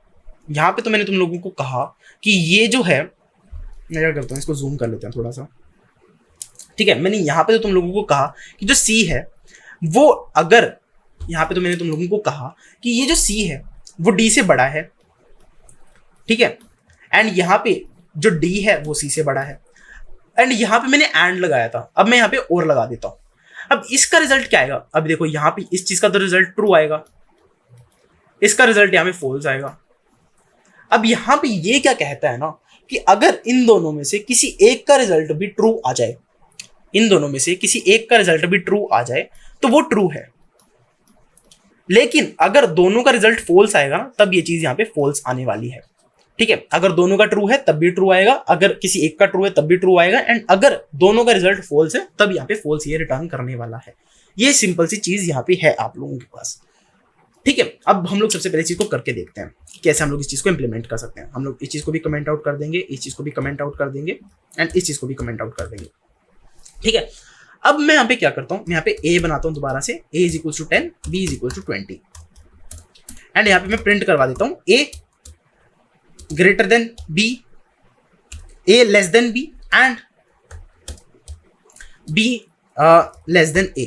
मैंने तुम लोगों को कहा कि ये जो है, मैं क्या करता हूँ इसको जूम कर लेते हैं थोड़ा सा, ठीक है। मैंने यहाँ पे तो तुम लोगों को कहा कि जो C है वो, अगर यहाँ पे तो मैंने तुम लोगों को कहा कि ये जो C है वो D से बड़ा है, ठीक है, एंड यहाँ पे जो D है वो C से बड़ा है, एंड यहाँ पे मैंने एंड लगाया था, अब मैं यहाँ पे और लगा देता हूँ। अब इसका रिजल्ट क्या आएगा, अब देखो यहाँ पे इस चीज का तो रिजल्ट ट्रू आएगा, इसका रिजल्ट यहाँ पे फॉल्स आएगा। अब यहाँ पे ये क्या कहता है ना कि अगर इन दोनों में से किसी एक का रिजल्ट भी ट्रू आ जाए, तो वो ट्रू है, लेकिन अगर दोनों का रिजल्ट फॉल्स आएगा ना तब ये चीज यहाँ पे फॉल्स आने वाली है, ठीक है। अगर दोनों का ट्रू है तब भी ट्रू आएगा, अगर किसी एक का ट्रू है तब भी ट्रू आएगा, एंड अगर दोनों का रिजल्ट फॉल्स है तब यहाँ पे फॉल्स ये रिटर्न करने वाला है। ये सिंपल सी चीज यहाँ पे है आप लोगों के पास, ठीक है। अब हम लोग सबसे पहले चीज को करके देखते हैं कि कैसे हम लोग इस चीज को इंप्लीमेंट कर सकते हैं। हम लोग इस चीज को भी कमेंट आउट कर देंगे, इस चीज को भी कमेंट आउट कर देंगे, एंड इस चीज को भी कमेंट आउट कर देंगे, ठीक है। अब मैं यहाँ पे क्या करता हूँ, मैं यहाँ पे A बनाता हूँ दोबारा से, A is equal to 10 B is equal to 20, and यहाँ पे मैं प्रिंट करवा देता हूँ A greater than B, A less than B and B less than A,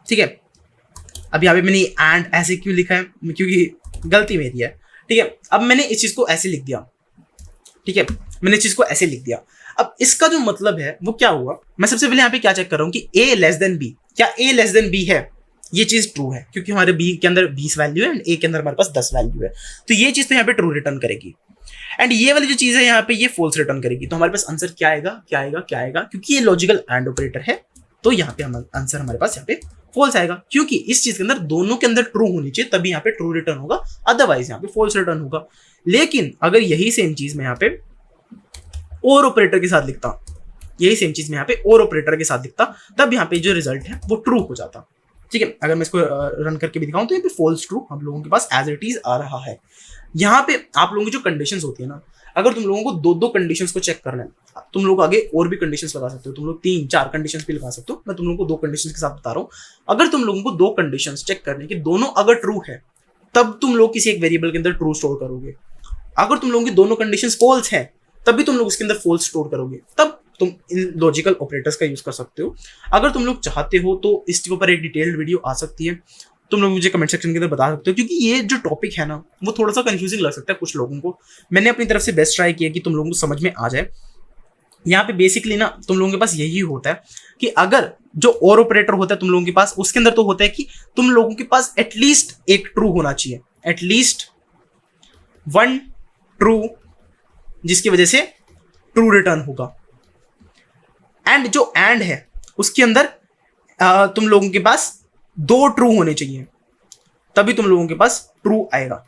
ठीक है। अब यहाँ पे मैंने एंड ऐसे क्यों लिखा है, क्योंकि गलती मेरी है, ठीक है। अब मैंने इस चीज को ऐसे लिख दिया, ठीक है, मैंने इस चीज को ऐसे लिख दिया। अब इसका जो मतलब है वो क्या हुआ, मैं सबसे पहले यहाँ पे क्या चेक कर रहा हूँ कि A लेस देन B, क्या A लेस देन B है, ये चीज ट्रू है क्योंकि हमारे B के अंदर 20 वैल्यू है एंड A के अंदर हमारे पास 10 वैल्यू है, तो ये चीज तो यहाँ पे ट्रू रिटर्न करेगी, एंड ये वाली जो चीज है यहाँ पे ये फॉल्स रिटर्न करेगी। तो हमारे पास आंसर क्या आएगा, क्योंकि ये लॉजिकल एंड ऑपरेटर है तो यहाँ पे आंसर हमारे पास यहाँ पे फॉल्स आएगा, क्योंकि इस चीज के अंदर दोनों के अंदर ट्रू होनी चाहिए तभी यहाँ पे ट्रू रिटर्न होगा, अदरवाइज यहाँ पे फॉल्स रिटर्न होगा। लेकिन अगर यही सेम चीज मैं यहाँ पे और ऑपरेटर के साथ लिखता, तब यहाँ पे जो रिजल्ट है वो ट्रू हो जाता, ठीक है। अगर मैं इसको रन करके भी दिखाऊं तो यहाँ पे फॉल्स ट्रू हम लोगों के पास एज इट इज आ रहा है। यहाँ पे आप लोगों की जो कंडीशंस होती है ना, अगर तुम लोगों को दो कंडीशंस को चेक करना है, तुम लोग आगे और भी कंडीशंस लगा सकते हो, तुम लोग 3-4 कंडीशंस भी लगा सकते हो, मैं तुम लोगों को 2 कंडीशंस के साथ बता रहा हूँ। अगर तुम लोगों को 2 कंडीशंस चेक करने की दोनों अगर ट्रू है तब तुम लोग किसी एक वेरिएबल के अंदर ट्रू स्टोर करोगे, अगर तुम लोगों की दोनों कंडीशंस फॉल्स है तब भी तुम लोग इसके अंदर फॉल्स स्टोर करोगे, तब तुम इन लॉजिकल ऑपरेटर्स का यूज कर सकते हो। अगर तुम लोग चाहते हो तो इसके ऊपर एक डिटेल्ड वीडियो आ सकती है, तुम लोग मुझे कमेंट सेक्शन के अंदर बता सकते हो, क्योंकि ये जो टॉपिक है ना वो थोड़ा सा कंफ्यूजिंग लग सकता है कुछ लोगों को। मैंने अपनी तरफ से बेस्ट ट्राई किया कि तुम लोगों को समझ में आ जाए। यहाँ पे बेसिकली ना तुम लोगों के पास यही होता है कि अगर जो और ऑपरेटर होता है तुम लोगों के पास, उसके अंदर तो होता है कि तुम लोगों के पास एटलीस्ट एक ट्रू होना चाहिए, एटलीस्ट वन ट्रू, जिसकी वजह से ट्रू रिटर्न होगा। एंड जो एंड है उसके अंदर तुम लोगों के पास 2 ट्रू होने चाहिए, तभी तुम लोगों के पास ट्रू आएगा।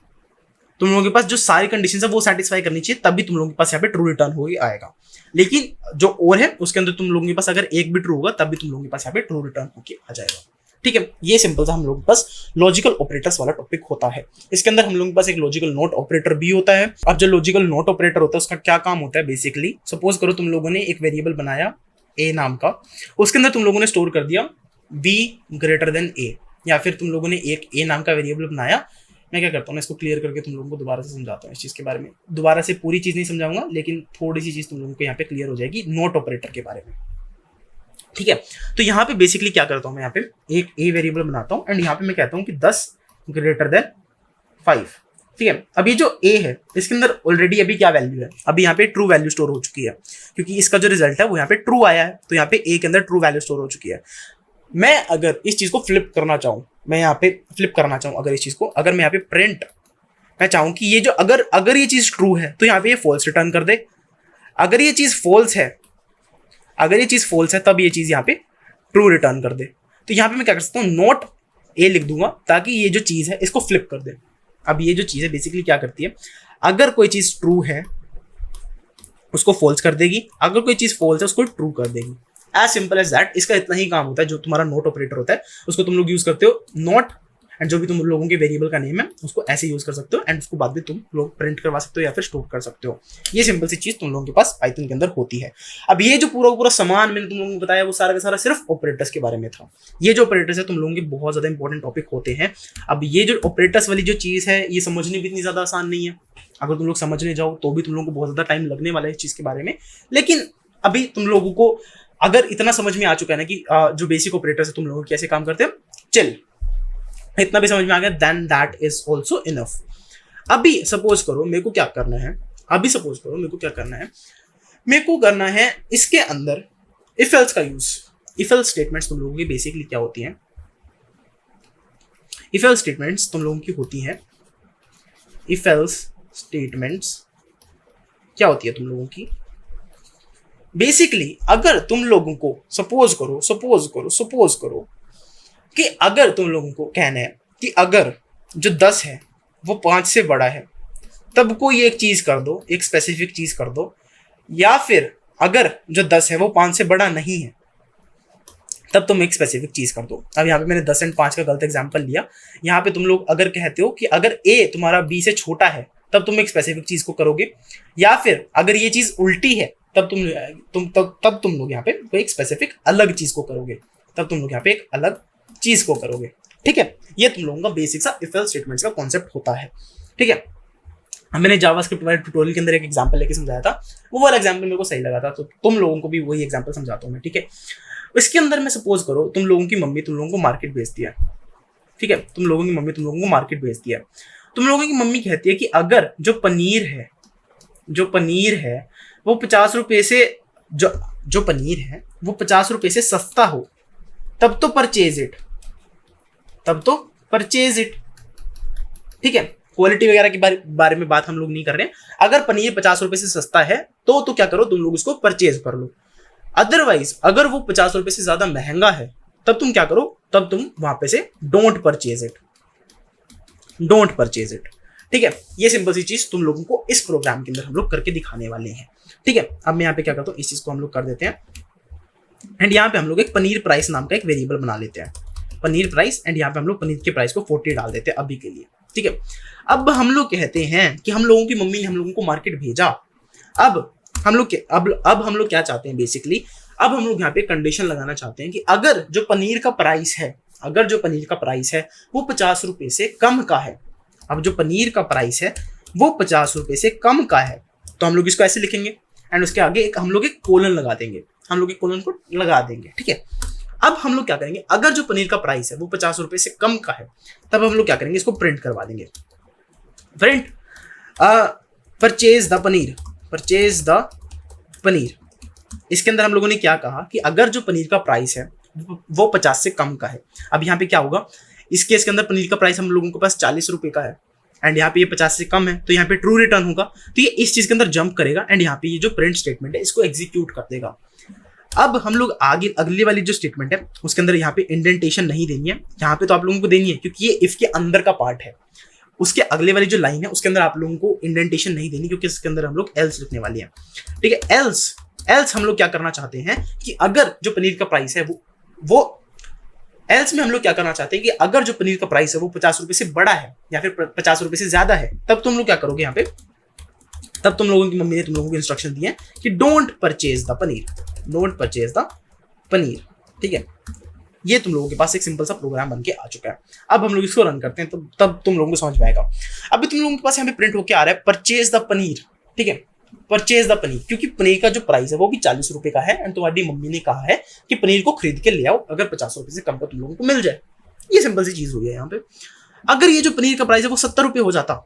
तुम लोगों के पास जो सारी कंडीशन है वो सेटिस्फाई करनी चाहिए, तभी तुम लोगों के पास यहाँ पे ट्रू रिटर्न हो आएगा। लेकिन जो और है उसके अंदर तुम लोगों के पास अगर एक भी ट्रू होगा तभी तुम लोगों के पास यहाँ पे ट्रू रिटर्न होके आ जाएगा। ठीक है, ये सिंपल सा हम लोगों के पास लॉजिकल ऑपरेटर्स वाला टॉपिक होता है। इसके अंदर हम लोगों के पास एक लॉजिकल नोट ऑपरेटर भी होता है। अब जो लॉजिकल नोट ऑपरेटर होता है उसका क्या काम होता है बेसिकली, सपोज करो तुम लोगों ने एक वेरिएबल बनाया ए नाम का, उसके अंदर तुम लोगों ने स्टोर कर दिया b ग्रेटर देन a, या फिर तुम लोगों ने एक a नाम का वेरिएबल बनाया। मैं क्या करता हूँ, मैं इसको क्लियर करके तुम लोगों को दोबारा से समझाता हूँ इस चीज़ के बारे में। दोबारा से पूरी चीज़ नहीं समझाऊंगा, लेकिन थोड़ी सी चीज़ तुम लोगों को यहाँ पे क्लियर हो जाएगी नोट ऑपरेटर के बारे में। ठीक है, तो यहाँ पे बेसिकली क्या करता हूँ, मैं यहाँ पे एक a वेरिएबल बनाता हूँ एंड यहाँ पे मैं कहता हूँ कि 10 ग्रेटर देन 5। ठीक है, अब ये जो a है इसके अंदर ऑलरेडी अभी क्या वैल्यू है, अभी यहाँ पे ट्रू वैल्यू स्टोर हो चुकी है, क्योंकि इसका जो रिजल्ट है वो यहाँ पे ट्रू आया है, तो यहाँ पे a के अंदर ट्रू वैल्यू स्टोर हो चुकी है। मैं अगर इस चीज को फ्लिप करना चाहूँ, मैं यहाँ पे फ्लिप करना चाहूँ अगर इस चीज को, अगर मैं यहाँ पे प्रिंट, मैं चाहूँ कि ये जो अगर ये चीज ट्रू है तो यहाँ पे ये फॉल्स रिटर्न कर दे, अगर ये चीज फॉल्स है, अगर ये चीज फॉल्स है तब ये चीज यहाँ पे ट्रू रिटर्न कर दे। तो यहाँ पे मैं क्या कर सकता हूँ, नोट ए लिख दूंगा ताकि ये जो चीज है इसको फ्लिप कर दे। अब ये जो चीज है बेसिकली क्या करती है, अगर कोई चीज ट्रू है उसको फॉल्स कर देगी, अगर कोई चीज फॉल्स है उसको ट्रू कर देगी। As simple as that. इसका इतना ही काम होता है। जो तुम्हारा नोट ऑपरेटर होता है उसको तुम लोग यूज करते हो नोट, एंड जो भी तुम लोगों के वेरिएबल का नेम है उसको ऐसे यूज कर सकते हो, एंड उसको बाद में तुम लोग प्रिंट करवा सकते हो या फिर स्टोर कर सकते हो। ये सिंपल सी चीज तुम लोगों के पास पाइथन के अंदर होती है। अब ये जो पूरा सामान मैंने तुम लोगों को बताया वो सारा का सारा सिर्फ ऑपरेटर्स के बारे में था। ये जो ऑपरेटर्स है तुम लोगों के बहुत ज्यादा इंपॉर्टेंट टॉपिक होते हैं। अब ये जो ऑपरेटर्स वाली जो चीज है ये समझनी भी इतनी ज्यादा आसान नहीं है। अगर तुम लोग समझने जाओ तो भी तुम लोगों को बहुत ज्यादा टाइम लगने वाला है इस चीज के बारे में। लेकिन अभी तुम लोगों को अगर इतना समझ में आ चुका है ना कि जो बेसिक ऑपरेटर्स है तुम लोगों कैसे काम करते हैं, चल इतना भी समझ में आ गया, then that is also enough. अभी सपोज करो मेरे को क्या करना है, मेरे को करना है इसके अंदर इफ एल्स का यूज। इफ एल्स स्टेटमेंट्स तुम लोगों की बेसिकली क्या होती हैं, इफ एल्स स्टेटमेंट्स तुम लोगों की होती हैं, इफ एल्स स्टेटमेंट्स क्या होती है तुम लोगों की, बेसिकली अगर तुम लोगों को सपोज करो कि अगर तुम लोगों को कहना है कि अगर जो 10 है वो 5 से बड़ा है तब कोई एक चीज कर दो, एक स्पेसिफिक चीज कर दो, या फिर अगर जो 10 है वो 5 से बड़ा नहीं है तब तुम एक स्पेसिफिक चीज कर दो। अब यहाँ पे मैंने 10 एंड 5 का गलत एग्जांपल लिया। यहाँ पे तुम लोग अगर कहते हो कि अगर a तुम्हारा b से छोटा है तब तुम एक स्पेसिफिक चीज को करोगे, या फिर अगर ये चीज उल्टी है तब तुम लोग यहाँ पे कोई एक स्पेसिफिक अलग चीज को करोगे, तब तुम लोग यहाँ पे एक अलग चीज को करोगे। ठीक है, ये तुम लोगों का बेसिक सा इफ एल्स स्टेटमेंट्स का कॉन्सेप्ट होता है। ठीक है, मैंने जावास्क्रिप्ट वाले ट्यूटोरियल के अंदर एक एग्जांपल लेके समझाया था, वो वाला एग्जांपल मेरे को सही लगा था, तो तुम लोगों को भी वही एग्जांपल समझाता हूँ मैं। ठीक है, इसके अंदर मैं सपोज करो तुम लोगों की मम्मी तुम लोगों को मार्केट भेजती है। ठीक है, तुम लोगों की मम्मी तुम लोगों को मार्केट भेजती है। तुम लोगों की मम्मी कहती है कि अगर जो पनीर है वो 50 रुपए से जो पनीर है वो 50 रुपए से सस्ता हो तब तो परचेज इट। ठीक है, क्वालिटी वगैरह के बारे में बात हम लोग नहीं कर रहे हैं। अगर पनीर 50 रुपए से सस्ता है तो क्या करो, तुम लोग उसको परचेज कर लो। अदरवाइज अगर वो 50 रुपए से ज्यादा महंगा है तब तुम क्या करो, तब तुम वहां पे से डोंट परचेज इट। ठीक है, ये सिंपल सी चीज तुम लोगों को इस प्रोग्राम के अंदर हम लोग करके दिखाने वाले हैं। ठीक है, अब मैं यहाँ पे क्या करता हूँ, इस चीज को हम लोग कर देते हैं एंड यहाँ पे हम लोग एक पनीर प्राइस नाम का एक वेरिएबल बना लेते हैं, पनीर प्राइस, एंड यहाँ पे हम लोग पनीर के प्राइस को 40 डाल देते हैं अभी के लिए। ठीक है, अब हम लोग कहते हैं कि हम लोगों की मम्मी ने हम लोगों को मार्केट भेजा। अब हम लोग क्या चाहते हैं बेसिकली, अब हम लोग यहाँ पे कंडीशन लगाना चाहते हैं कि अगर जो पनीर का प्राइस है वो 50 रुपए से कम का है, अब जो पनीर का प्राइस है वो 50 रुपए से कम का है, तो हम लोग इसको ऐसे लिखेंगे एंड उसके आगे हम लोग एक कोलन लगा देंगे, ठीक है। अब हम लोग क्या करेंगे, अगर जो पनीर का प्राइस है वो 50 रुपए से कम का है तब हम लोग क्या करेंगे, इसको प्रिंट करवा देंगे। Print purchase the paneer. इसके अंदर हम लोगों ने क्या कहा कि अगर जो पनीर का प्राइस है वो 50 से कम का है। अब यहाँ पे क्या होगा, इस केस के अंदर पनीर का प्राइस हम लोगों के पास 40 रुपए का है एंड यहाँ पे ये 50 से कम है, तो यहाँ पे ट्रू रिटर्न होगा, तो ये इस चीज के अंदर जंप करेगा एंड यहाँ पे ये जो प्रिंट स्टेटमेंट है इसको एग्जीक्यूट कर देगा। अब हम लोग आगे अगली वाली जो स्टेटमेंट है उसके अंदर यहाँ पे इंडेंटेशन नहीं देनी है, यहाँ पे तो आप लोगों को देनी है क्योंकि ये इफ के अंदर का पार्ट है। उसके अगले वाली जो लाइन है उसके अंदर आप लोगों को इंडेंटेशन नहीं देनी क्योंकि इसके अंदर हम लोग एल्स लिखने वाले हैं, ठीक है। एल्स हम लोग क्या करना चाहते हैं कि अगर जो पनीर का प्राइस है वो एल्स में हम लोग क्या करना चाहते हैं कि अगर जो पनीर का प्राइस है वो 50 रुपए से बड़ा है या फिर 50 रुपए से ज्यादा है, तब तुम लोग क्या करोगे यहाँ पे, तब तुम लोगों की मम्मी ने तुम लोगों को इंस्ट्रक्शन दिए कि डोंट परचेज द पनीर, ठीक है। ये तुम लोगों के पास एक सिंपल सा प्रोग्राम बन के आ चुका है। अब हम लोग इसको रन करते हैं तब तुम लोगों को समझ में आएगा। अभी तुम लोगों के पास यहाँ पे प्रिंट होके आ रहा है परचेज द पनीर, ठीक है, परचेज द पनीर, क्योंकि पनीर का जो प्राइस है वो भी 40 रुपए का है एंड तुम्हारी मम्मी ने कहा है कि पनीर को खरीद के ले आओ, अगर 50 रुपए से कम का तुम लोगों को मिल जाए। ये सिंपल सी चीज हो गई है यहाँ पे। अगर ये जो पनीर का प्राइस है वो 70 रुपए हो जाता,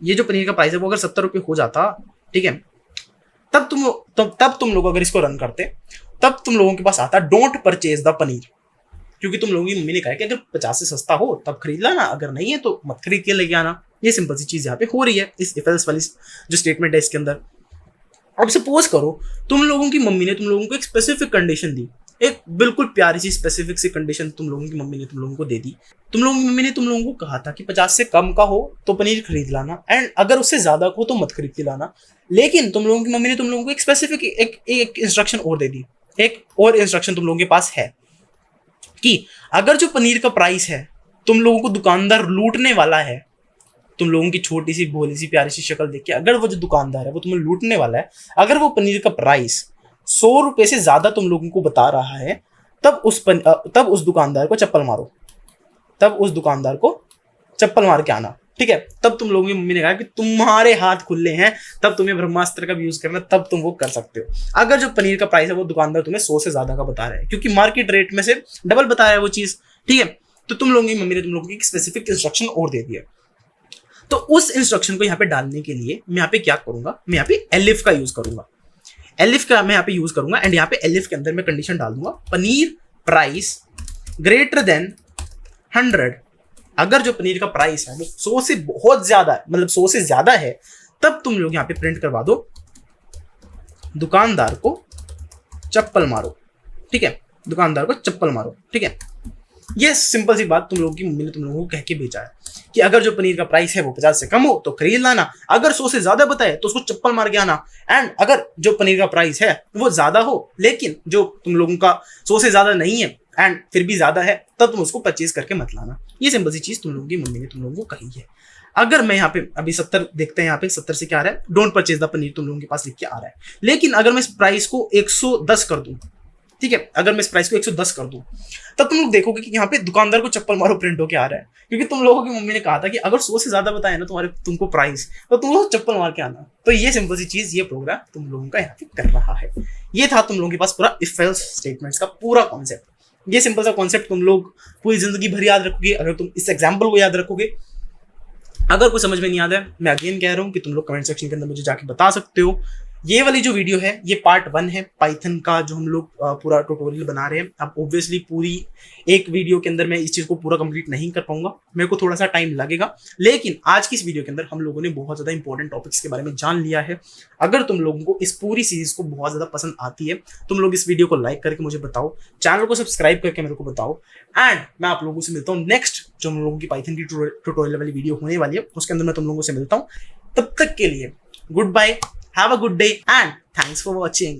ये जो पनीर का प्राइस है वो अगर 70 रुपए हो जाता, ठीक है, तब तुम लोग अगर इसको रन करते तब तुम लोगों के पास आता डोंट परचेज द पनीर, क्योंकि तुम लोगों की मम्मी ने कहा कि अगर 50 से सस्ता हो तब खरीद लाना, अगर नहीं है तो मत खरीद के लेके आना। ये सिंपल सी चीज यहाँ पे हो रही है इस इफ एल्स वाली जो स्टेटमेंट है इसके अंदर। अब सपोज करो तुम लोगों की मम्मी ने तुम लोगों को एक स्पेसिफिक कंडीशन दी, एक बिल्कुल प्यारी सी स्पेसिफिक सी कंडीशन तुम लोगों की मम्मी ने तुम लोगों को दे दी। तुम लोगों की मम्मी ने तुम लोगों को कहा था कि 50 से कम का हो तो पनीर खरीद लाना एंड अगर उससे ज्यादा हो तो मत खरीद के लाना। लेकिन तुम लोगों की मम्मी ने तुम लोगों को एक स्पेसिफिक एक इंस्ट्रक्शन और दे दी, एक और इंस्ट्रक्शन तुम लोगों के पास है कि अगर जो पनीर का प्राइस है तुम लोगों को दुकानदार लूटने वाला है, तुम लोगों की छोटी सी भोली सी प्यारी सी शक्ल देख के अगर वो जो दुकानदार है वो तुम्हें लूटने वाला है, अगर वो पनीर का प्राइस 100 रुपए से ज्यादा तुम लोगों को बता रहा है, तब उस दुकानदार को चप्पल मारो, तब उस दुकानदार को चप्पल मार के आना, ठीक है। तब तुम लोगों की मम्मी ने कहा कि तुम्हारे हाथ खुले हैं, तब तुम्हें ब्रह्मास्त्र का भी यूज करना, तब तुम वो कर सकते हो। अगर जो पनीर का प्राइस है वो दुकानदार तुम्हें 100 से ज्यादा का बता रहा है क्योंकि मार्केट रेट में से डबल बता रहा है वो चीज, ठीक है, तो तुम लोगों की मम्मी ने तुम लोगों की एक स्पेसिफिक इंस्ट्रक्शन और दे दिया। तो उस इंस्ट्रक्शन को यहाँ पे डालने के लिए मैं यहाँ पे क्या करूंगा, मैं यहाँ पे एलिफ का यूज करूंगा, एलिफ का मैं यहाँ पे यूज करूंगा एंड यहाँ पे एलिफ के अंदर मैं कंडीशन डाल दूंगा पनीर प्राइस ग्रेटर देन 100। अगर जो पनीर का प्राइस है वो 100 से बहुत ज्यादा है, मतलब 100 से ज्यादा है, तब तुम लोग यहाँ पे प्रिंट करवा दो दुकानदार को चप्पल मारो, ठीक है, दुकानदार को चप्पल मारो, ठीक है। ये सिंपल सी बात तुम लोगों की मम्मी ने तुम लोगों को कह के भेजा है कि अगर जो पनीर का प्राइस है वो 50 से कम हो तो खरीद लाना, अगर 100 से ज्यादा बताए तो उसको चप्पल मार के आना, एंड अगर जो पनीर का प्राइस है वो ज्यादा हो लेकिन जो तुम लोगों का 100 से ज्यादा नहीं है एंड फिर भी ज्यादा है, तब तुम उसको परचेज करके मत लाना। ये सिंपल सी चीज तुम लोगों की मम्मी ने तुम लोगों को कही है। अगर मैं यहाँ पे अभी 70 देखते हैं, यहाँ पे 70 से क्या आ रहा है, डोंट परचेज द पनीर तुम लोगों के पास लिख के आ रहा है। लेकिन अगर मैं इस प्राइस को 110 कर दूं, ठीक है, अगर मैं इस प्राइस को 110 कर दूं, तब तुम लोग देखोगे कि यहाँ पे दुकानदार को चप्पल मारो प्रिंट होके आ रहा है, क्योंकि तुम लोगों की मम्मी ने कहा था कि अगर 100 से ज्यादा बताए ना तुमको प्राइस, तो तुम लोग चप्पल मार के आना। तो ये सिंपल सी चीज ये प्रोग्राम तुम लोगों का यहाँ पे कर रहा है। ये था तुम लोगों के पास पूरा इफ एल्स स्टेटमेंट्स का पूरा कॉन्सेप्ट। ये सिंपल सा कॉन्सेप्ट तुम लोग पूरी जिंदगी भर याद रखोगे अगर तुम इस एग्जाम्पल को याद रखोगे। अगर कुछ समझ में नहीं आता है, मैं अगेन कह रहा हूँ कि तुम लोग कमेंट सेक्शन के अंदर मुझे जाके बता सकते हो। ये वाली जो वीडियो है ये पार्ट 1 है पाइथन का, जो हम लोग पूरा ट्यूटोरियल बना रहे हैं। अब ऑब्वियसली पूरी एक वीडियो के अंदर मैं इस चीज को पूरा कंप्लीट नहीं कर पाऊंगा, मेरे को थोड़ा सा टाइम लगेगा, लेकिन आज की इस वीडियो के अंदर हम लोगों ने बहुत ज्यादा इंपॉर्टेंट टॉपिक्स के बारे में जान लिया है। अगर तुम लोगों को इस पूरी सीरीज को बहुत ज्यादा पसंद आती है, तुम लोग इस वीडियो को लाइक करके मुझे बताओ, चैनल को सब्सक्राइब करके मेरे को बताओ, एंड मैं आप लोगों से मिलता हूँ नेक्स्ट जो हम लोगों की पाइथन की ट्यूटोरियल वाली वीडियो होने वाली है, उसके अंदर मैं तुम लोगों से मिलता हूँ। तब तक के लिए good bye, have a good day and thanks for watching.